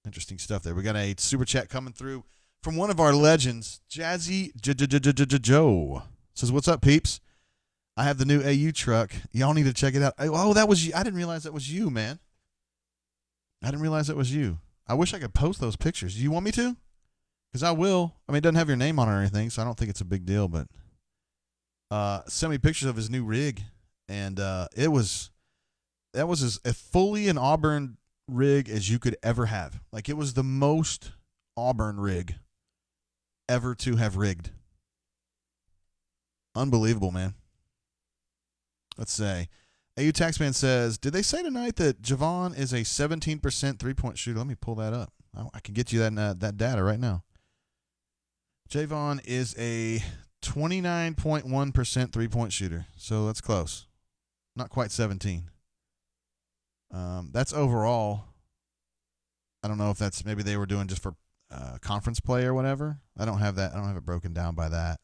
Interesting stuff there. We got a super chat coming through from one of our legends, Jazzy Joe. Says, what's up, peeps? I have the new AU truck. Y'all need to check it out. Oh, that was you. I didn't realize that was you, man. I didn't realize that was you. I wish I could post those pictures. Do you want me to? Because I will. It doesn't have your name on it or anything, so I don't think it's a big deal, but sent me pictures of his new rig, and that was as fully an Auburn rig as you could ever have. It was the most Auburn rig ever to have rigged. Unbelievable, man. Let's say. AU Taxman says, did they say tonight that Javon is a 17% three-point shooter? Let me pull that up. I can get you that data right now. Javon is a 29.1% three-point shooter, so that's close. Not quite 17. That's overall. I don't know if that's maybe they were doing just for conference play or whatever. I don't have that. I don't have it broken down by that.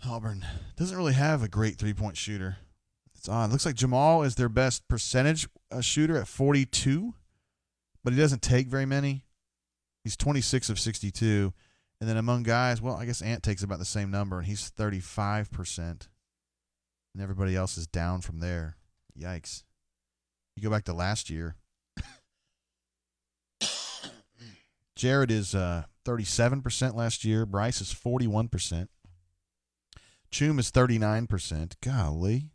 Auburn doesn't really have a great three-point shooter. It's odd. It looks like Jamal is their best percentage shooter at 42, but he doesn't take very many. He's 26 of 62. And then among guys, well, I guess Ant takes about the same number, and he's 35%. And everybody else is down from there. Yikes. You go back to last year. Jared is 37% last year. Bryce is 41%. Chum is 39%. Golly.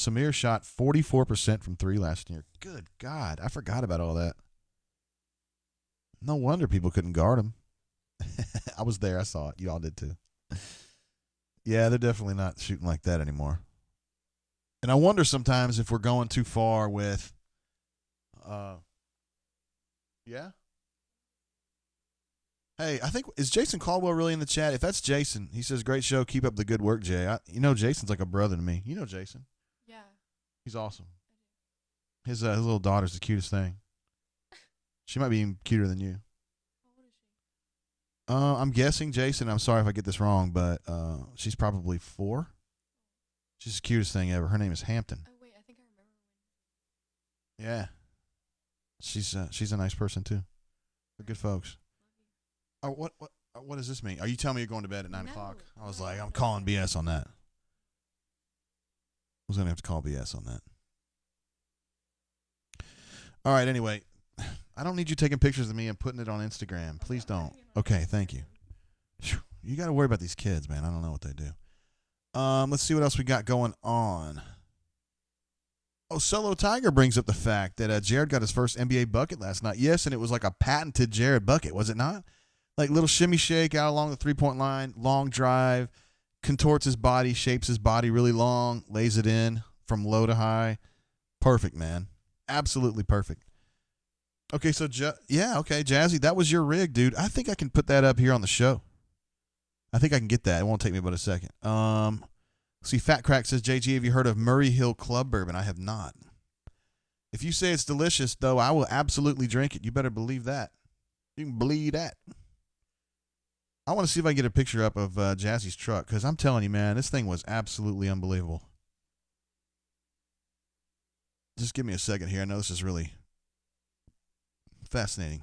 Samir shot 44% from three last year. Good God. I forgot about all that. No wonder people couldn't guard him. I was there. I saw it. You all did too. Yeah, they're definitely not shooting like that anymore. And I wonder sometimes if we're going too far with, yeah. Hey, I think, is Jason Caldwell really in the chat? If that's Jason, he says, great show. Keep up the good work, Jay. Jason's like a brother to me. You know Jason. Yeah. He's awesome. His little daughter's the cutest thing. She might be even cuter than you. How old is she? I'm guessing, Jason, I'm sorry if I get this wrong, but she's probably 4. She's the cutest thing ever. Her name is Hampton. Oh wait, I think I remember Yeah. She's a nice person too. They're good folks. Oh, what does this mean? Are you telling me you're going to bed at 9 o'clock? I was like, I'm calling BS on that. I was going to have to call BS on that. All right, anyway. I don't need you taking pictures of me and putting it on Instagram. Please don't. Okay, thank you. You got to worry about these kids, man. I don't know what they do. Let's see what else we got going on. Oh, Solo Tiger brings up the fact that Jared got his first NBA bucket last night. Yes, and it was like a patented Jared bucket, was it not? Like little shimmy shake out along the three-point line, long drive, contorts his body, shapes his body really long, lays it in from low to high. Perfect, man. Absolutely perfect. Okay, so, okay, Jazzy, that was your rig, dude. I think I can put that up here on the show. I think I can get that. It won't take me but a second. See, Fat Crack says, JG, have you heard of Murray Hill Club Bourbon? I have not. If you say it's delicious, though, I will absolutely drink it. You better believe that. You can believe that. I want to see if I can get a picture up of Jazzy's truck, because I'm telling you, man, this thing was absolutely unbelievable. Just give me a second here. I know this is really fascinating.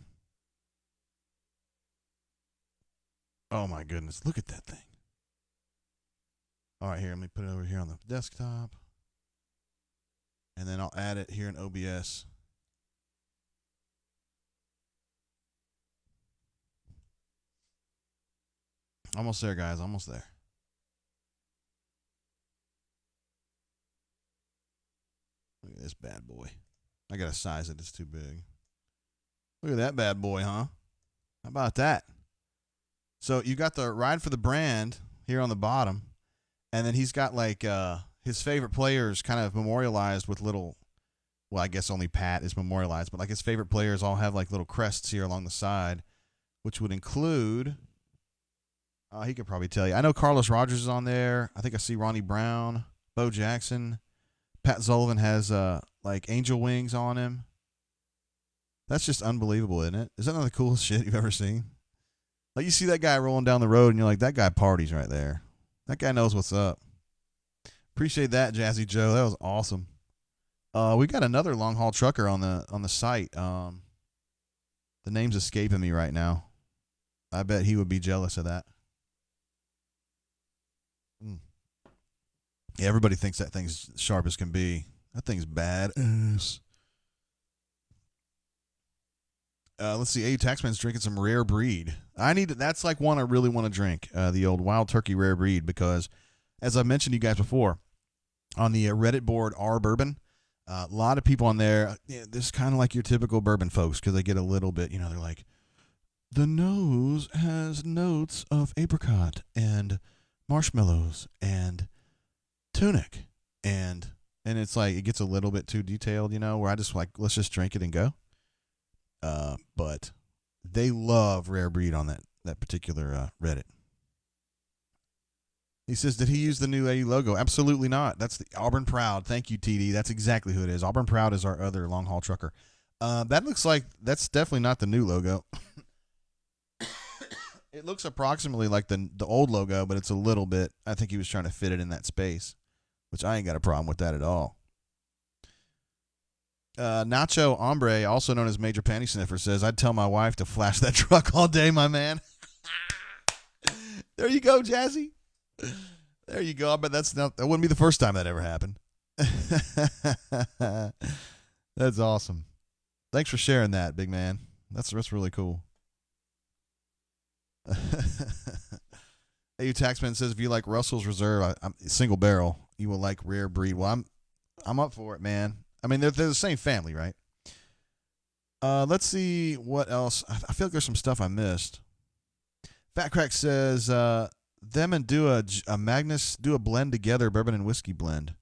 Oh, my goodness. Look at that thing. All right, here. Let me put it over here on the desktop. And then I'll add it here in OBS. Almost there, guys. Almost there. Look at this bad boy. I got to size it. It's too big. Look at that bad boy, huh? How about that? So you got the ride for the brand here on the bottom. And then he's got like his favorite players kind of memorialized with little, well, I guess only Pat is memorialized, but like his favorite players all have like little crests here along the side, which would include, he could probably tell you. I know Carlos Rogers is on there. I think I see Ronnie Brown, Bo Jackson. Pat Sullivan has like angel wings on him. That's just unbelievable, isn't it? Is that not the coolest shit you've ever seen? Like you see that guy rolling down the road and you're like, that guy parties right there. That guy knows what's up. Appreciate that, Jazzy Joe. That was awesome. We got another long haul trucker on the site. The name's escaping me right now. I bet he would be jealous of that. Yeah, everybody thinks that thing's sharp as can be. That thing's badass. Let's see. AU Taxman's drinking some rare breed. That's like one I really want to drink. The old Wild Turkey Rare Breed, because as I mentioned to you guys before, on the Reddit board R Bourbon, a lot of people on there, this is kind of like your typical bourbon folks, because they get a little bit, they're like, the nose has notes of apricot and marshmallows and tunic, and it's like it gets a little bit too detailed, where I just like, let's just drink it and go. But they love Rare Breed on that particular Reddit. He says, did he use the new AU logo? Absolutely not. That's the Auburn Proud. Thank you, TD. That's exactly who it is. Auburn Proud is our other long haul trucker. That looks like that's definitely not the new logo. It looks approximately like the old logo, but it's a little bit. I think he was trying to fit it in that space, which I ain't got a problem with that at all. Nacho Hombre, also known as Major Panty Sniffer, says, I'd tell my wife to flash that truck all day, my man. There you go, Jazzy. There you go. I bet that wouldn't be the first time that ever happened. That's awesome. Thanks for sharing that, big man. That's really cool. AU Taxman says, if you like Russell's Reserve, I'm single barrel, you will like Rare Breed. Well, I'm up for it, man. I mean, they're the same family, right? Let's see what else. I feel like there's some stuff I missed. Fat Crack says them and do a Magnus, do a blend together, bourbon and whiskey blend.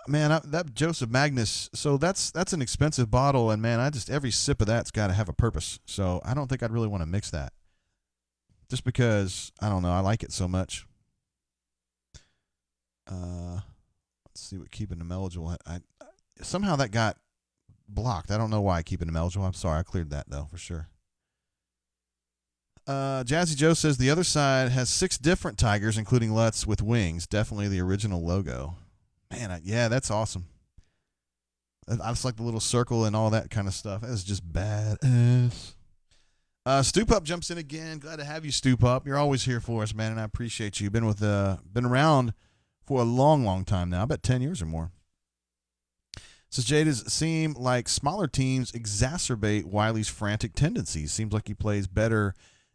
Man, that Joseph Magnus, so that's an expensive bottle, and man, every sip of that's got to have a purpose. So I don't think I'd really want to mix that, just because I don't know, I like it so much. Let's see what keeping them eligible. I somehow that got blocked. I don't know why keeping them eligible. I'm sorry, I cleared that though for sure. Jazzy Joe says the other side has 6 different tigers, including Lutz with wings. Definitely the original logo. Man, yeah, that's awesome. I just like the little circle and all that kind of stuff. That's just badass. Stoop Up jumps in again. Glad to have you, Stoop Up. You're always here for us, man, and I appreciate you. Been around for a long, long time now. I bet 10 years or more. Says Jay, does it seem like smaller teams exacerbate Wiley's frantic tendencies? Seems like he plays better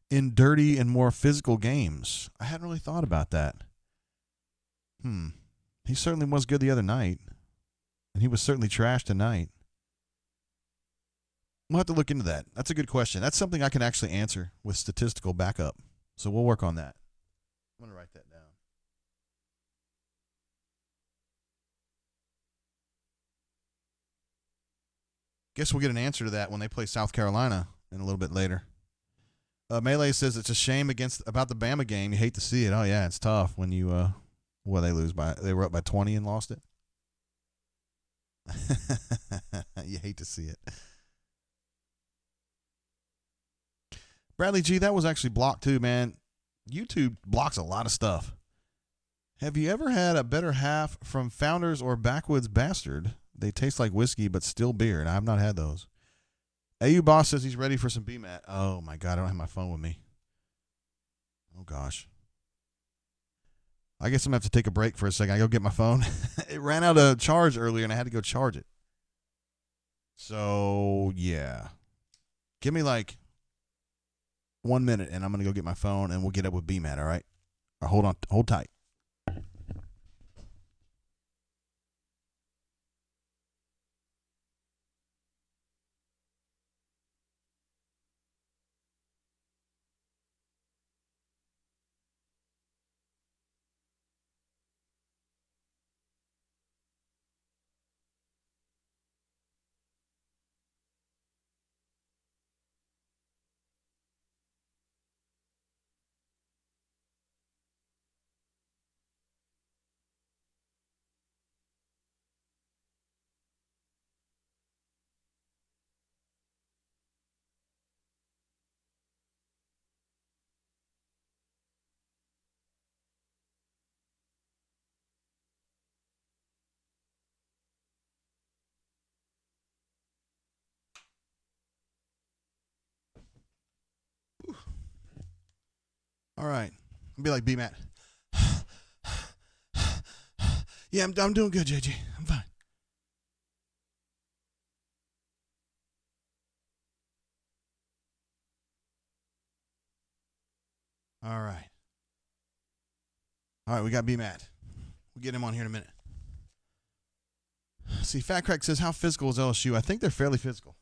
in dirty and more physical games. I hadn't really thought about that. He certainly was good the other night, and he was certainly trash tonight. We'll have to look into that. That's a good question. That's something I can actually answer with statistical backup. So we'll work on that. I'm going to write that down. Guess we'll get an answer to that when they play South Carolina in a little bit later. Melee says it's a shame about the Bama game. You hate to see it. Oh, yeah, it's tough when you they were up by 20 and lost it. You hate to see it. Bradley G, that was actually blocked too, man. YouTube blocks a lot of stuff. Have you ever had a better half from Founders or Backwoods Bastard? They taste like whiskey, but still beer, and I've not had those. AU Boss says he's ready for some BMAT. Oh, my God, I don't have my phone with me. Oh, gosh. I guess I'm going to have to take a break for a second. I go get my phone. It ran out of charge earlier, and I had to go charge it. So, yeah. Give me like 1 minute, and I'm going to go get my phone, and we'll get up with BMAT, all right? Hold on. Hold tight. All right. I'll be like BMAT. Yeah, I'm doing good, JG. I'm fine. All right. All right, we got BMAT. We'll get him on here in a minute. See, Fat Crack says, how physical is LSU? I think they're fairly physical.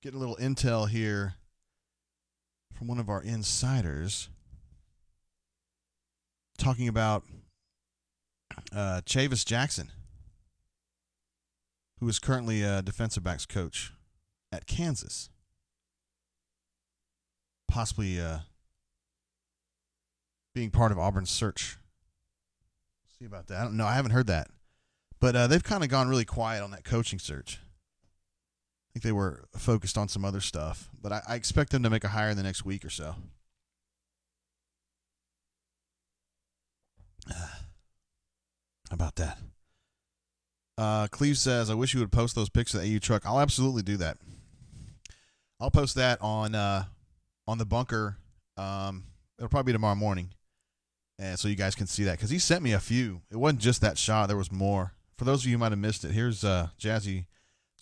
Getting a little intel here from one of our insiders talking about Chavis Jackson, who is currently a defensive backs coach at Kansas. Possibly being part of Auburn's search. See about that. I don't know. I haven't heard that. But they've kind of gone really quiet on that coaching search. I think they were focused on some other stuff. But I expect them to make a hire in the next week or so. How about that? Cleve says, I wish you would post those pics of the AU truck. I'll absolutely do that. I'll post that on the bunker. It'll probably be tomorrow morning. And so you guys can see that. Because he sent me a few. It wasn't just that shot. There was more. For those of you who might have missed it, here's Jazzy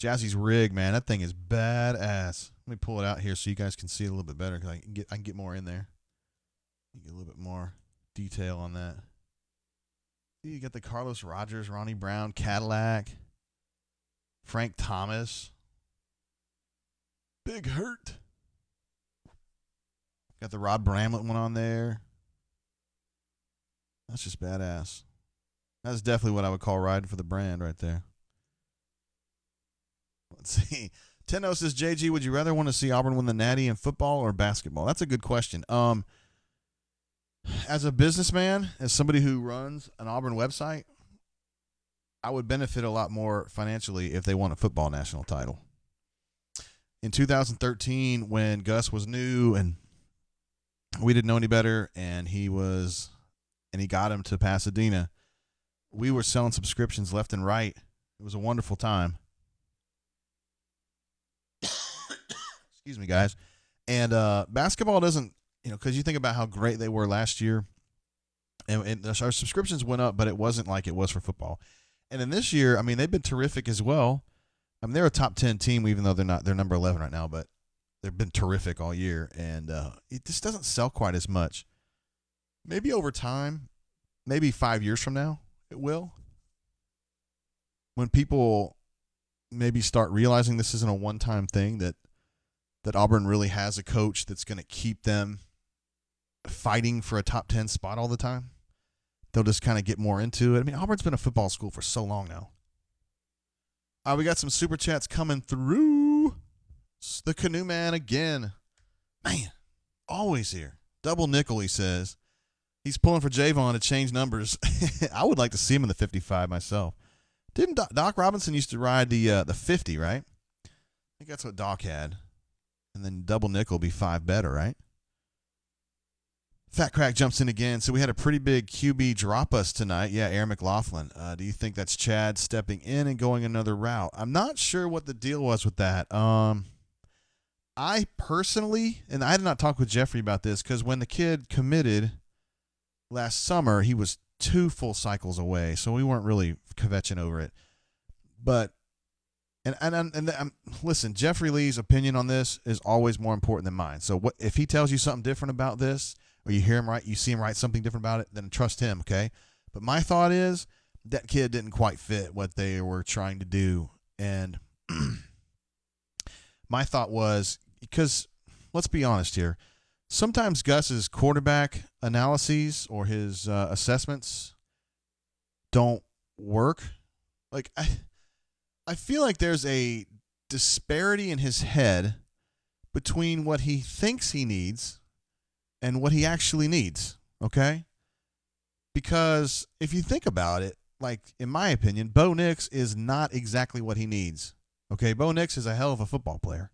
Jazzy's rig, man, that thing is badass. Let me pull it out here so you guys can see it a little bit better. Cause I can get more in there. Get a little bit more detail on that. You got the Carlos Rogers, Ronnie Brown, Cadillac, Frank Thomas, Big Hurt. Got the Rod Bramlett one on there. That's just badass. That's definitely what I would call riding for the brand right there. Let's see. Tenno says, JG, would you rather want to see Auburn win the Natty in football or basketball? That's a good question. As a businessman, as somebody who runs an Auburn website, I would benefit a lot more financially if they won a football national title. In 2013, when Gus was new and we didn't know any better, and he got him to Pasadena, we were selling subscriptions left and right. It was a wonderful time. Excuse me, guys. And basketball doesn't, because you think about how great they were last year, and our subscriptions went up, but it wasn't like it was for football. And then this year, I mean, they've been terrific as well. I mean, they're a top 10 team, even though they're number 11 right now, but they've been terrific all year, and it just doesn't sell quite as much. Maybe over time, maybe 5 years from now, it will. When people maybe start realizing this isn't a one-time thing, that Auburn really has a coach that's going to keep them fighting for a top 10 spot all the time, they'll just kind of get more into it. I mean, Auburn's been a football school for so long now. We got some super chats coming through. It's the Canoe Man again. Man, always here. Double nickel, he says. He's pulling for Javon to change numbers. I would like to see him in the 55 myself. Didn't Doc Robinson used to ride the 50, right? I think that's what Doc had. And then double nickel be 5 better, right? Fat Crack jumps in again. So we had a pretty big QB drop us tonight. Yeah, Aaron McLaughlin. Do you think that's Chad stepping in and going another route? I'm not sure what the deal was with that. I personally, and I had not talked with Jeffrey about this, because when the kid committed last summer, he was 2 full cycles away, so we weren't really kvetching over it. But listen, Jeffrey Lee's opinion on this is always more important than mine. So what if he tells you something different about this, or you hear him you see him write something different about it, then trust him, okay? But my thought is that kid didn't quite fit what they were trying to do, and my thought was, because let's be honest here, sometimes Gus's quarterback analyses or his assessments don't work. Like I feel like there's a disparity in his head between what he thinks he needs and what he actually needs, okay? Because if you think about it, like, in my opinion, Bo Nix is not exactly what he needs, okay? Bo Nix is a hell of a football player,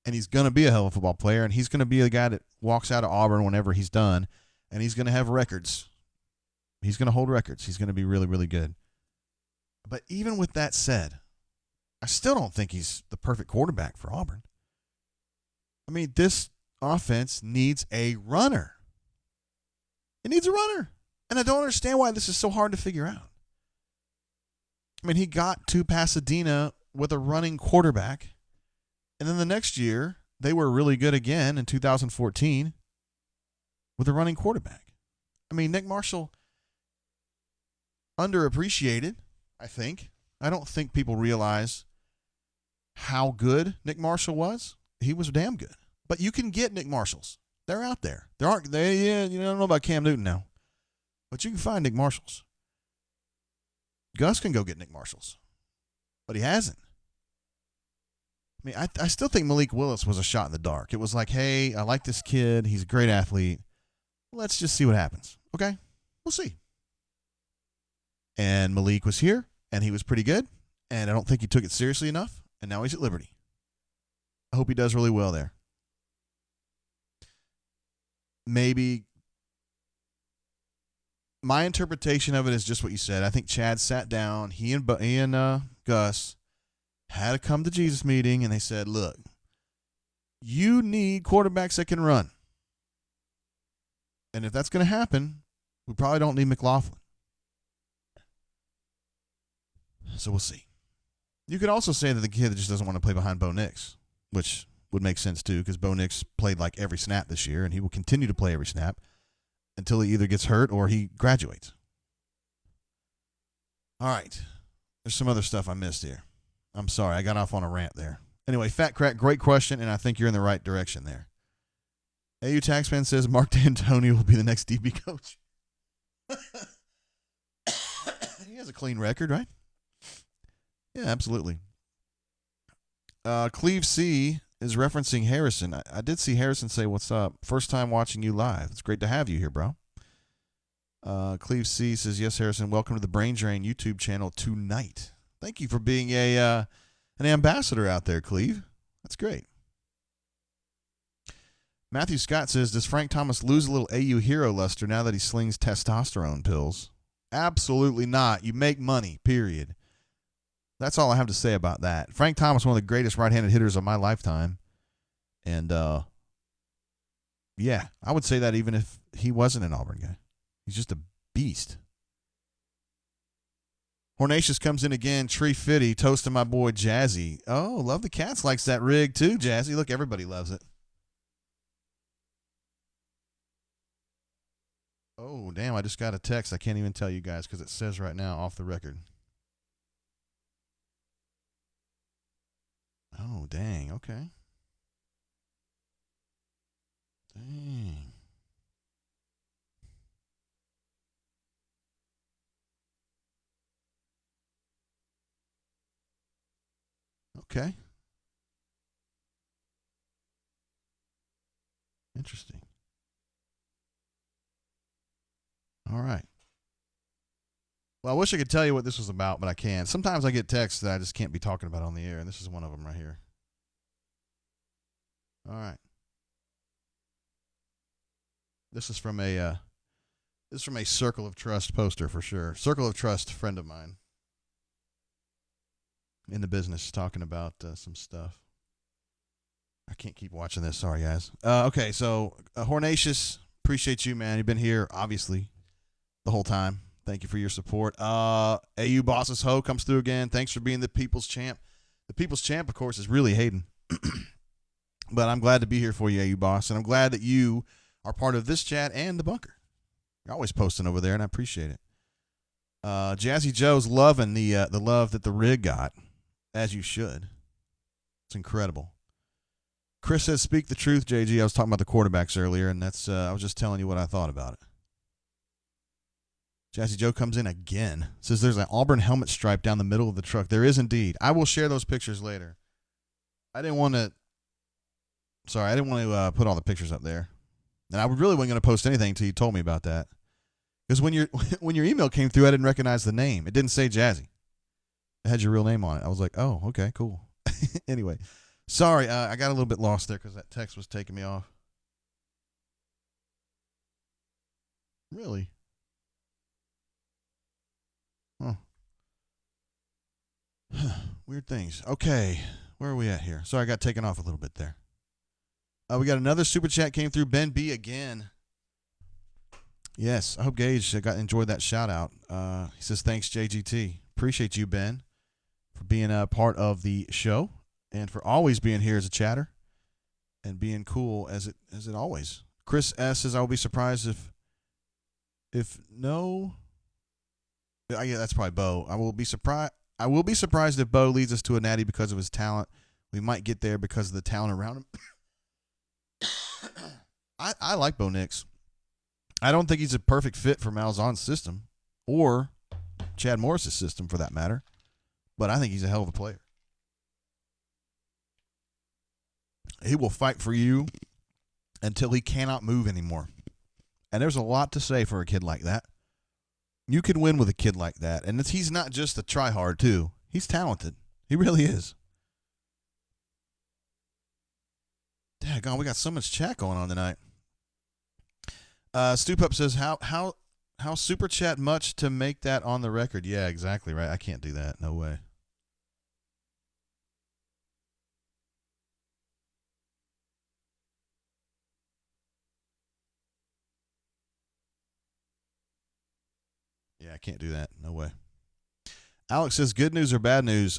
and he's going to be a hell of a football player, and he's going to be the guy that walks out of Auburn whenever he's done, and he's going to have records. He's going to hold records. He's going to be really, really good. But even with that said, I still don't think he's the perfect quarterback for Auburn. I mean, this offense needs a runner. It needs a runner. And I don't understand why this is so hard to figure out. I mean, he got to Pasadena with a running quarterback, and then the next year, they were really good again in 2014 with a running quarterback. I mean, Nick Marshall, underappreciated, I think. I don't think people realize how good Nick Marshall was. He was damn good. But you can get Nick Marshalls. They're out there. You don't know about Cam Newton now. But you can find Nick Marshalls. Gus can go get Nick Marshalls. But he hasn't. I mean, I still think Malik Willis was a shot in the dark. It was like, hey, I like this kid. He's a great athlete. Let's just see what happens. Okay? We'll see. And Malik was here, and he was pretty good. And I don't think he took it seriously enough. And now he's at Liberty. I hope he does really well there. Maybe my interpretation of it is just what you said. I think Chad sat down. He and Gus had a come to Jesus meeting, and they said, look, you need quarterbacks that can run. And if that's going to happen, we probably don't need McLaughlin. So we'll see. You could also say that the kid just doesn't want to play behind Bo Nix, which would make sense too, because Bo Nix played like every snap this year, and he will continue to play every snap until he either gets hurt or he graduates. All right. There's some other stuff I missed here. I'm sorry. I got off on a rant there. Anyway, Fat Crack, great question, and I think you're in the right direction there. AU Taxman says Mark D'Antoni will be the next DB coach. He has a clean record, right? Yeah, absolutely. Cleve C is referencing Harrison. I did see Harrison say, "What's up? First time watching you live. It's great to have you here, bro." Cleve C says, "Yes, Harrison. Welcome to the Brain Drain YouTube channel tonight. Thank you for being an ambassador out there, Cleve. That's great." Matthew Scott says, "Does Frank Thomas lose a little AU hero luster now that he slings testosterone pills?" Absolutely not. You make money, period. That's all I have to say about that. Frank Thomas, one of the greatest right-handed hitters of my lifetime. And, yeah, I would say that even if he wasn't an Auburn guy. He's just a beast. Hornatius comes in again. Tree Fitty, toasting my boy Jazzy. Oh, Love the Cats likes that rig too, Jazzy. Look, everybody loves it. Oh, damn, I just got a text. I can't even tell you guys because it says right now off the record. Oh, dang. Okay. Dang. Okay. Interesting. All right. Well, I wish I could tell you what this was about, but I can't. Sometimes I get texts that I just can't be talking about on the air, and this is one of them right here. All right. This is from a Circle of Trust poster for sure. Circle of Trust friend of mine in the business talking about some stuff. I can't keep watching this. Sorry, guys. Okay, so Hornatius, appreciate you, man. You've been here, obviously, the whole time. Thank you for your support. AU Bosses Ho comes through again. Thanks for being the People's Champ. The People's Champ, of course, is really Hayden. But I'm glad to be here for you, AU Boss, and I'm glad that you are part of this chat and the bunker. You're always posting over there, and I appreciate it. Jazzy Joe's loving the love that the rig got, as you should. It's incredible. Chris says, "Speak the truth, JG." I was talking about the quarterbacks earlier, and that's I was just telling you what I thought about it. Jazzy Joe comes in again. Says there's an Auburn helmet stripe down the middle of the truck. There is indeed. I will share those pictures later. I didn't want to put all the pictures up there. And I really wasn't going to post anything until you told me about that. Because when your email came through, I didn't recognize the name. It didn't say Jazzy. It had your real name on it. I was like, oh, okay, cool. Anyway, sorry, I got a little bit lost there because that text was taking me off. Really? Huh. Weird things. Okay, where are we at here? Sorry, I got taken off a little bit there. We got another super chat came through. Ben B again. Yes, I hope Gage enjoyed that shout out. He says, "Thanks, JGT. Appreciate you, Ben, for being a part of the show and for always being here as a chatter and being cool as it always." Chris S says, "I will be surprised if no." Yeah, that's probably Bo. I will be surprised if Bo leads us to a natty because of his talent. We might get there because of the talent around him. I like Bo Nix. I don't think he's a perfect fit for Malzahn's system or Chad Morris's system for that matter, but I think he's a hell of a player. He will fight for you until he cannot move anymore. And there's a lot to say for a kid like that. You can win with a kid like that. And he's not just a tryhard, too. He's talented. He really is. Daggone, we got so much chat going on tonight. Stoop Up says, how super chat much to make that on the record? Yeah, exactly right. I can't do that. No way. Yeah, I can't do that. No way. Alex says, good news or bad news?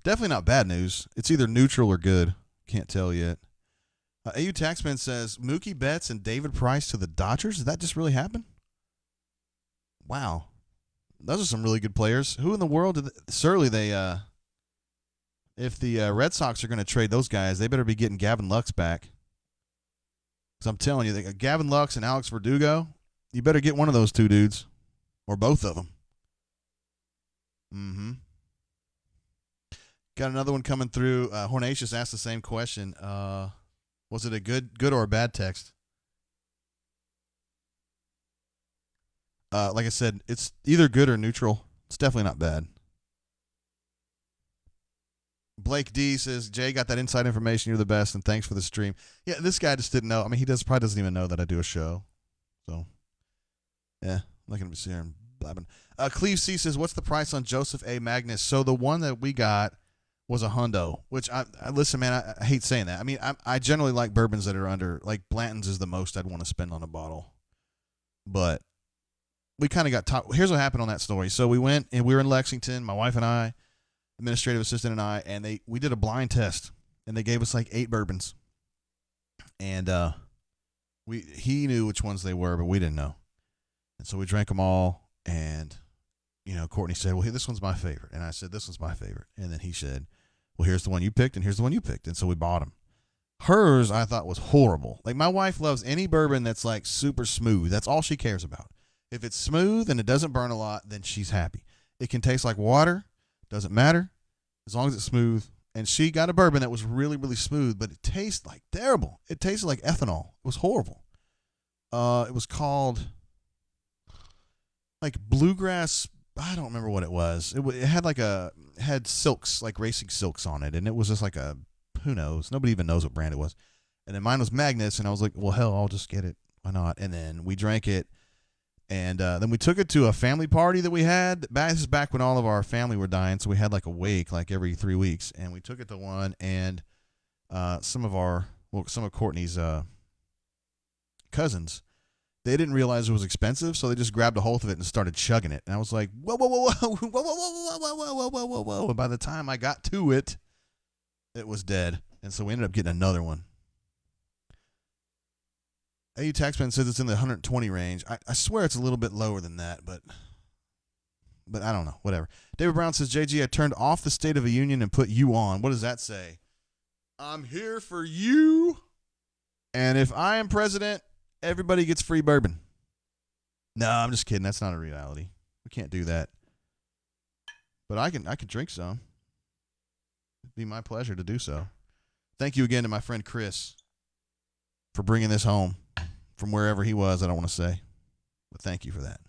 Definitely not bad news. It's either neutral or good. Can't tell yet. AU Taxman says, Mookie Betts and David Price to the Dodgers? Did that just really happen? Wow. Those are some really good players. Who in the world did surely they if the Red Sox are going to trade those guys, they better be getting Gavin Lux back. Because I'm telling you, they got Gavin Lux and Alex Verdugo. You better get one of those two dudes. Or both of them. Mm-hmm. Got another one coming through. Hornatius asked the same question. Was it a good or a bad text? Like I said, it's either good or neutral. It's definitely not bad. Blake D says, Jay, got that inside information. You're the best, and thanks for the stream. Yeah, this guy just didn't know. I mean, he probably doesn't even know that I do a show. So, yeah, I'm not going to be sitting here and blabbing. Cleve C says, what's the price on Joseph A. Magnus? So the one that we got was a hundo, which I listen, man, I hate saying that. I mean, I generally like bourbons that are under, like Blanton's is the most I'd want to spend on a bottle. But we kind of got taught. Here's what happened on that story. So we went and we were in Lexington, my wife and I, administrative assistant and I, and we did a blind test, and they gave us like 8 bourbons, and he knew which ones they were, but we didn't know, and so we drank them all, and Courtney said, well, this one's my favorite, and I said, this one's my favorite, and then he said, well, here's the one you picked, and here's the one you picked, and so we bought them. Hers I thought was horrible. Like, my wife loves any bourbon that's like super smooth. That's all she cares about. If it's smooth and it doesn't burn a lot, then she's happy. It can taste like water. Doesn't matter as long as it's smooth. And she got a bourbon that was really, really smooth, but it tasted like terrible. It tasted like ethanol. It was horrible. It was called like bluegrass. I don't remember what it was. It had silks, like racing silks on it. And it was just like who knows? Nobody even knows what brand it was. And then mine was Magnus. And I was like, well, hell, I'll just get it. Why not? And then we drank it. And then we took it to a family party that we had. This is back when all of our family were dying, so we had like a wake like every 3 weeks. And we took it to one, and some of Courtney's cousins, they didn't realize it was expensive, so they just grabbed a hold of it and started chugging it. And I was like, whoa, whoa, whoa, whoa, whoa, whoa, whoa, whoa, whoa, whoa, whoa, whoa, whoa. And by the time I got to it, it was dead. And so we ended up getting another one. AU Taxman says it's in the 120 range. I swear it's a little bit lower than that, but I don't know. Whatever. David Brown says, JG, I turned off the State of the Union and put you on. What does that say? I'm here for you. And if I am president, everybody gets free bourbon. No, I'm just kidding. That's not a reality. We can't do that. But I can drink some. It'd be my pleasure to do so. Thank you again to my friend Chris for bringing this home from wherever he was. I don't want to say, but thank you for that.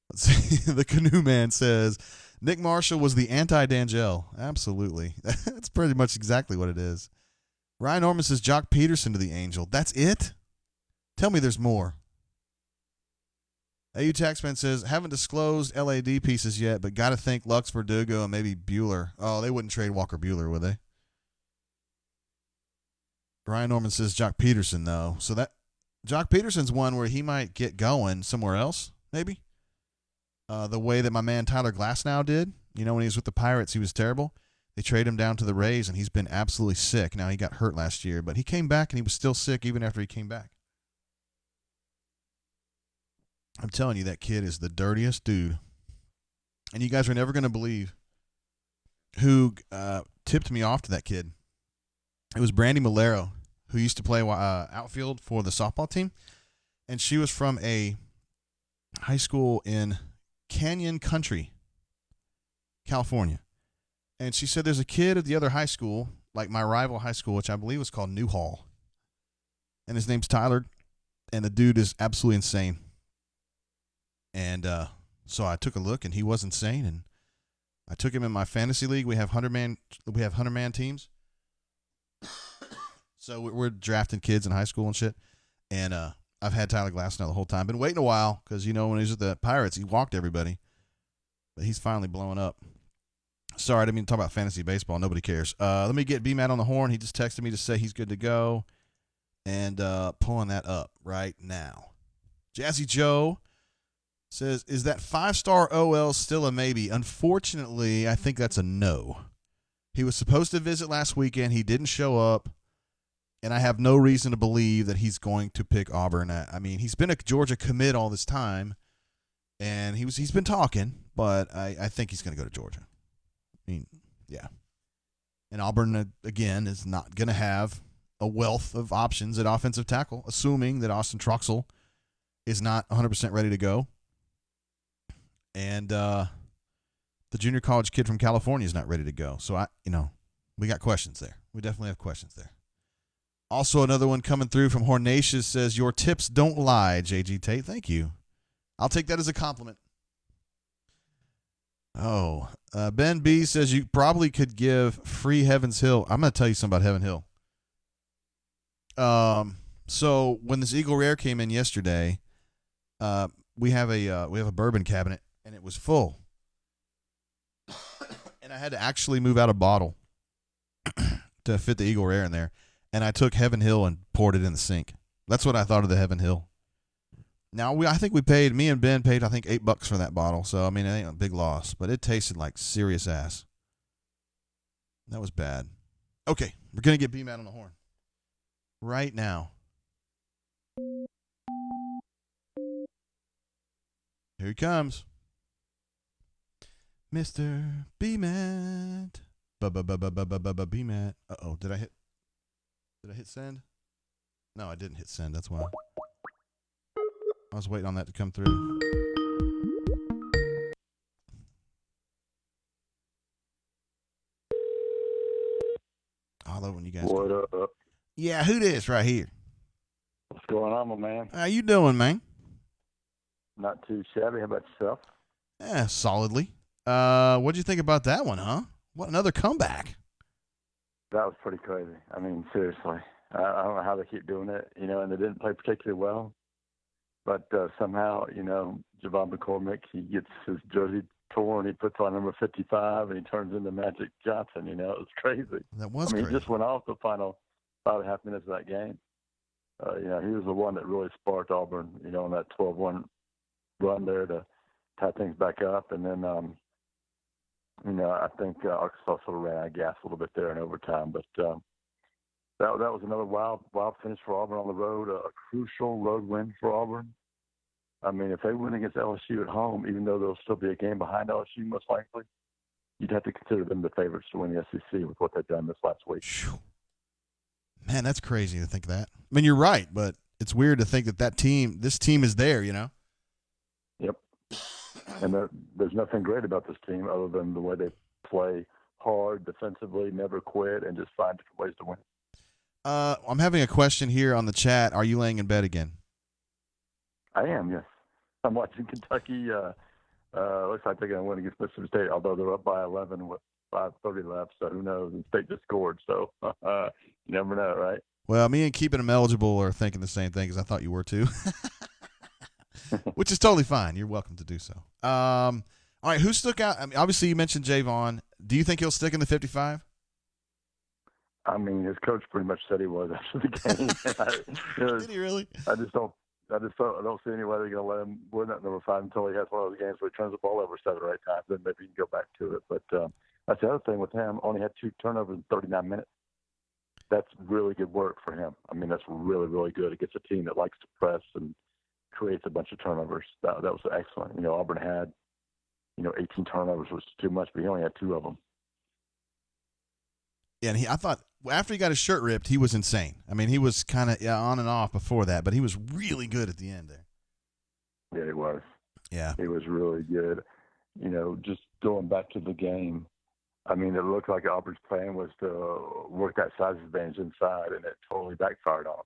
Let's see. The Canoe Man says, Nick Marshall was the anti-D'Angelo. Absolutely. That's pretty much exactly what it is. Ryan Norman says, Jock Peterson to the Angel. That's it? Tell me there's more. AU Taxman says, haven't disclosed LAD pieces yet, but got to think Lux, Verdugo, and maybe Bueller. Oh, they wouldn't trade Walker Bueller, would they? Ryan Norman says Jock Peterson, though. So that Jock Peterson's one where he might get going somewhere else, maybe. The way that my man Tyler Glasnow did. When he was with the Pirates, he was terrible. They traded him down to the Rays, and he's been absolutely sick. Now, he got hurt last year, but he came back, and he was still sick even after he came back. I'm telling you, that kid is the dirtiest dude. And you guys are never going to believe who tipped me off to that kid. It was Brandy Malero, who used to play outfield for the softball team. And she was from a high school in Canyon Country, California. And she said there's a kid at the other high school, like my rival high school, which I believe was called Newhall. And his name's Tyler. And the dude is absolutely insane. And so I took a look, and he was insane. And I took him in my fantasy league. We have 100-man teams. So we're drafting kids in high school and shit. And I've had Tyler Glasnow the whole time. Been waiting a while because, when he was at the Pirates, he walked everybody. But he's finally blowing up. Sorry, I didn't mean to talk about fantasy baseball. Nobody cares. Let me get B-Matt on the horn. He just texted me to say he's good to go. And pulling that up right now. Jazzy Joe Says, is that 5-star OL still a maybe? Unfortunately, I think that's a no. He was supposed to visit last weekend. He didn't show up. And I have no reason to believe that he's going to pick Auburn. I mean, he's been a Georgia commit all this time. And he's been talking, but I think he's going to go to Georgia. I mean, yeah. And Auburn, again, is not going to have a wealth of options at offensive tackle, assuming that Austin Troxell is not 100% ready to go. And the junior college kid from California is not ready to go. So, we got questions there. We definitely have questions there. Also, another one coming through from Hornatius says, your tips don't lie, JG Tate. Thank you. I'll take that as a compliment. Oh, Ben B says you probably could give free Heavens Hill. I'm going to tell you something about Heaven Hill. So when this Eagle Rare came in yesterday, we have a bourbon cabinet, and it was full. And I had to actually move out a bottle to fit the Eagle Rare in there. And I took Heaven Hill and poured it in the sink. That's what I thought of the Heaven Hill. Now, I think me and Ben paid, I think, $8 for that bottle. So, I mean, it ain't a big loss. But it tasted like serious ass. That was bad. Okay, we're going to get B-Man on the horn right now. Here he comes. Mr. B-Man. B-Man. Uh-oh, did I hit send? No, I didn't hit send. That's why. I was waiting on that to come through. I love when you guys. What up? Yeah, who this right here? What's going on, my man? How you doing, man? Not too shabby. How about yourself? Yeah, solidly. What'd you think about that one, huh? What another comeback? That was pretty crazy. I mean, seriously. I don't know how they keep doing it, and they didn't play particularly well. But somehow, Javon McCormick, he gets his jersey torn, he puts on number 55, and he turns into Magic Johnson. It was crazy. That was crazy. He just went off the final 5.5 minutes of that game. He was the one that really sparked Auburn, on that 12-1 run there to tie things back up. And then, I think Arkansas sort of ran out of gas a little bit there in overtime. But that was another wild finish for Auburn on the road, a crucial road win for Auburn. I mean, if they win against LSU at home, even though there'll still be a game behind LSU most likely, you'd have to consider them the favorites to win the SEC with what they've done this last week. Man, that's crazy to think that. I mean, you're right, but it's weird to think this team is there, Yep. And there's nothing great about this team other than the way they play hard defensively, never quit, and just find different ways to win. I'm having a question here on the chat. Are you laying in bed again? I am, yes. I'm watching Kentucky. Looks like they're going to win against Mississippi State, although they're up by 11 with 5:30 left. So who knows? And State just scored, so you never know, right? Well, me and keeping them eligible are thinking the same thing, because I thought you were too. Which is totally fine. You're welcome to do so. All right, who stuck out? I mean, obviously you mentioned Javon. Do you think he'll stick in the 55? I mean, his coach pretty much said he was after the game. Did he really? I don't see any way they're going to let him win that number 5 until he has one of those games where he turns the ball over 7 or 8 times. Then maybe he can go back to it. But that's the other thing with him. Only had 2 turnovers in 39 minutes. That's really good work for him. I mean, that's really, really good. It gets a team that likes to press and creates a bunch of turnovers. That was excellent. Auburn had, 18 turnovers, which is too much, but he only had 2 of them. Yeah, and I thought after he got his shirt ripped, he was insane. I mean, he was kind of on and off before that, but he was really good at the end there. Yeah, he was. Yeah. He was really good. Just going back to the game, I mean, it looked like Auburn's plan was to work that size advantage inside, and it totally backfired on him.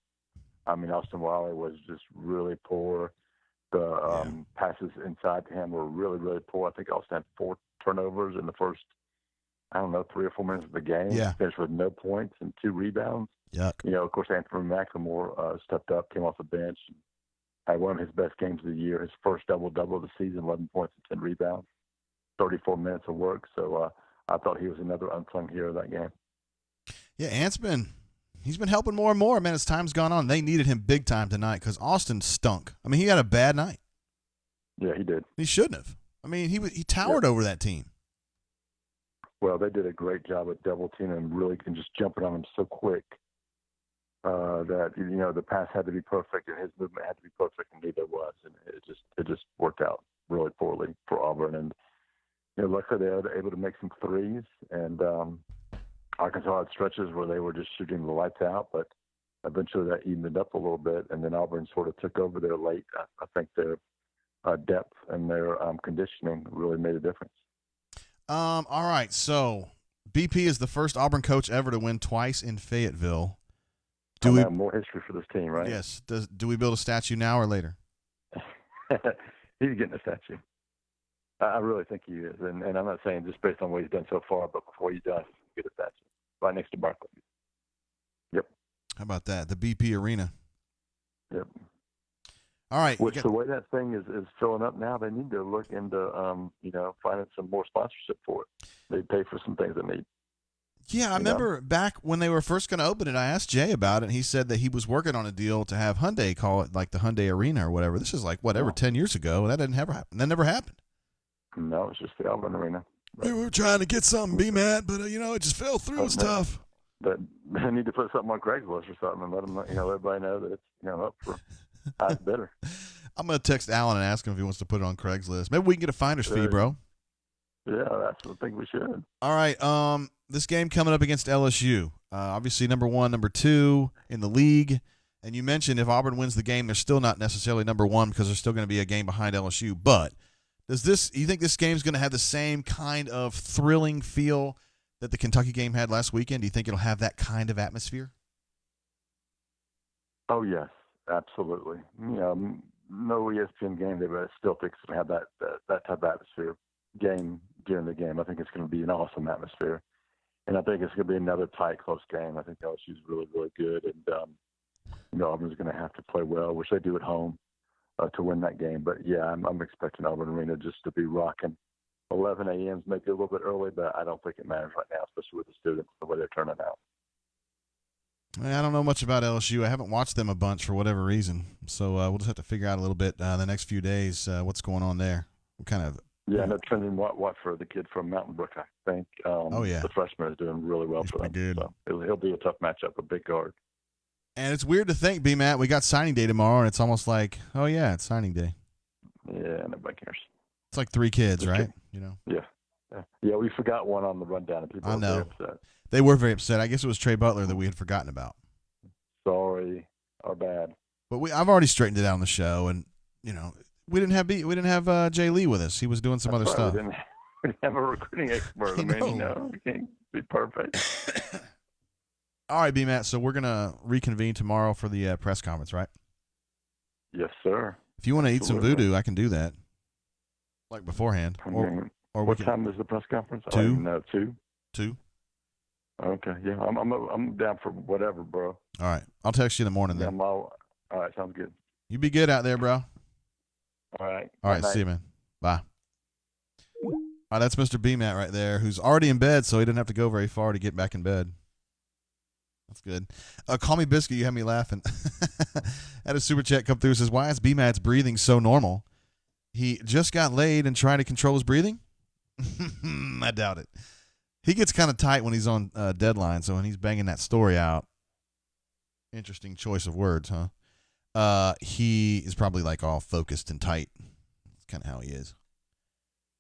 I mean, Austin Wiley was just really poor. The passes inside to him were really, really poor. I think Austin had 4 turnovers in the first, 3 or 4 minutes of the game. Yeah. Finished with no points and 2 rebounds. Yuck. Of course, Anthony McLemore stepped up, came off the bench, had one of his best games of the year, his first double-double of the season, 11 points and 10 rebounds, 34 minutes of work. So I thought he was another unsung hero of that game. Yeah, he's been helping more and more, man, as time's gone on. They needed him big time tonight because Austin stunk. I mean, he had a bad night. Yeah, he did. He shouldn't have. I mean, he towered over that team. Well, they did a great job at double teaming and really can just jumping on him so quick that the pass had to be perfect and his movement had to be perfect, and neither was, and it just worked out really poorly for Auburn. And luckily they were able to make some threes, and Arkansas had stretches where they were just shooting the lights out, but eventually that evened it up a little bit, and then Auburn sort of took over there late. I think their depth and their conditioning really made a difference. All right, so BP is the first Auburn coach ever to win twice in Fayetteville. Do we have more history for this team, right? Yes. Do we build a statue now or later? He's getting a statue. I really think he is, and I'm not saying just based on what he's done so far, but before he's done, he's get a statue right next to Barkley. Yep. How about that? The BP Arena. Yep. All right. Which the way that thing is filling up now, they need to look into finding some more sponsorship for it. They pay for some things they need. Yeah, I remember back when they were first going to open it, I asked Jay about it, and he said that he was working on a deal to have Hyundai call it like the Hyundai Arena or whatever. This is like, 10 years ago, and that didn't ever happen. That never happened. No, it's just the Auburn Arena. We were trying to get something, B-Matt, but, it just fell through. It was tough. But they need to put something on Craigslist or something and let them, everybody know that it's, up for highest bidder. I'm going to text Alan and ask him if he wants to put it on Craigslist. Maybe we can get a finder's fee, bro. Yeah, that's what I think we should. All right, this game coming up against LSU. Obviously, number 1, number 2 in the league. And you mentioned if Auburn wins the game, they're still not necessarily number 1 because there's still going to be a game behind LSU. But you think this game's going to have the same kind of thrilling feel that the Kentucky game had last weekend? Do you think it'll have that kind of atmosphere? Oh, yes, absolutely. No ESPN game, but I still think it's going to have that type of atmosphere game during the game. I think it's going to be an awesome atmosphere. And I think it's going to be another tight, close game. I think LSU's really, really good. And, Auburn's going to have to play well, which they do at home, to win that game. But, yeah, I'm expecting Auburn Arena just to be rocking. 11 a.m. is maybe a little bit early, but I don't think it matters right now, especially with the students, the way they're turning out. I don't know much about LSU. I haven't watched them a bunch for whatever reason. So we'll just have to figure out a little bit the next few days what's going on there. What kind of – Yeah, no, Trenton Watford, the kid from Mountain Brook, I think. The freshman is doing really well for them. Good. So he'll be a tough matchup, a big guard. And it's weird to think, B-Matt, we got signing day tomorrow, and it's almost like, oh, yeah, it's signing day. Yeah, nobody cares. It's like 3 kids, right? Yeah, we forgot one on the rundown, and people were very upset. They were very upset. I guess it was Trey Butler that we had forgotten about. Sorry, our bad. But I've already straightened it out on the show, and, we didn't have Jay Lee with us. He was doing some other stuff. We didn't have a recruiting expert. We can't be perfect. All right, B-Matt, so we're going to reconvene tomorrow for the press conference, right? Yes, sir. If you want to eat some voodoo, I can do that, like beforehand. Or what time is the press conference? 2. I don't even know. 2? 2. Okay, yeah, I'm down for whatever, bro. All right, I'll text you in the morning then. All right, sounds good. You be good out there, bro. All right. All right, see you, man. Bye. All right, that's Mr. B-Matt right there, who's already in bed, so he didn't have to go very far to get back in bed. That's good. Call me Biscuit. You had me laughing. Had a super chat come through. Says, why is B-Matt's breathing so normal? He just got laid and trying to control his breathing? I doubt it. He gets kind of tight when he's on deadline, so when he's banging that story out, interesting choice of words, huh? He is probably like all focused and tight. That's kind of how he is.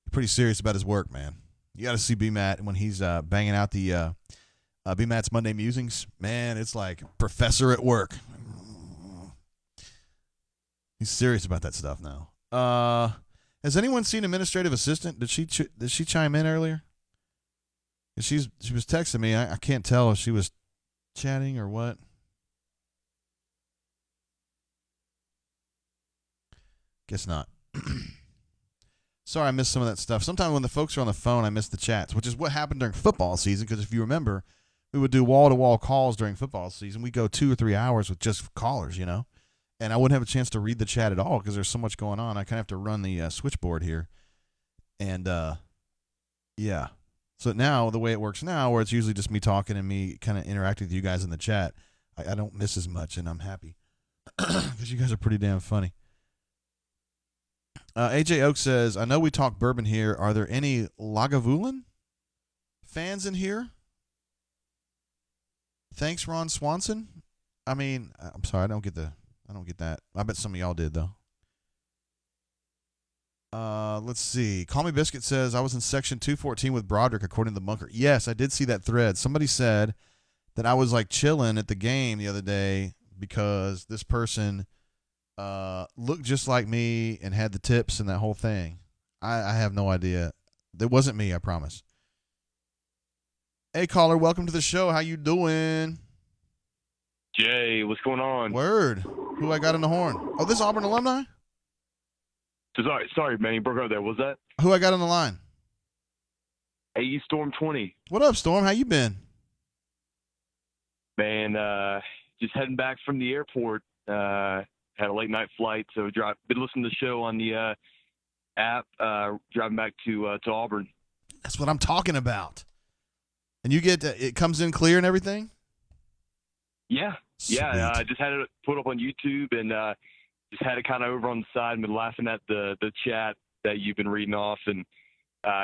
He's pretty serious about his work, man. You got to see B-Matt when he's banging out the B-Matt's Monday Musings. Man, it's like professor at work. He's serious about that stuff now. Has anyone seen administrative assistant? Did she chime in earlier? She was texting me. I can't tell if she was chatting or what. Guess not. Sorry, I missed some of that stuff. Sometimes when the folks are on the phone, I miss the chats, which is what happened during football season. Because if you remember, we would do wall-to-wall calls during football season. We'd go 2 or 3 hours with just callers, And I wouldn't have a chance to read the chat at all because there's so much going on. I kind of have to run the switchboard here. And, yeah. So now, the way it works now, where it's usually just me talking and me kind of interacting with you guys in the chat, I don't miss as much, and I'm happy because you guys are pretty damn funny. AJ Oak says, I know we talk bourbon here. Are there any Lagavulin fans in here? Thanks, Ron Swanson. I mean, I'm sorry, I don't get that. I bet some of y'all did though. Let's see. Call Me Biscuit says, I was in section 214 with Broderick, according to the bunker. Yes, I did see that thread. Somebody said that I was like chilling at the game the other day because this person looked just like me and had the tips and that whole thing. I have no idea. It wasn't me, I promise. Hey, caller, welcome to the show. How you doing? Jay, what's going on? Word. Who I got in the horn? Oh, this Auburn alumni? Sorry, man, you broke up there. Was that? Who I got on the line? AE Storm 20. What up, Storm? How you been? Man, just heading back from the airport. Had a late night flight, so been listening to the show on the app. Driving back to Auburn. That's what I'm talking about. And you get it comes in clear and everything? Yeah. Sweet. Yeah. I just had it put up on YouTube and just had it kind of over on the side and been laughing at the chat that you've been reading off and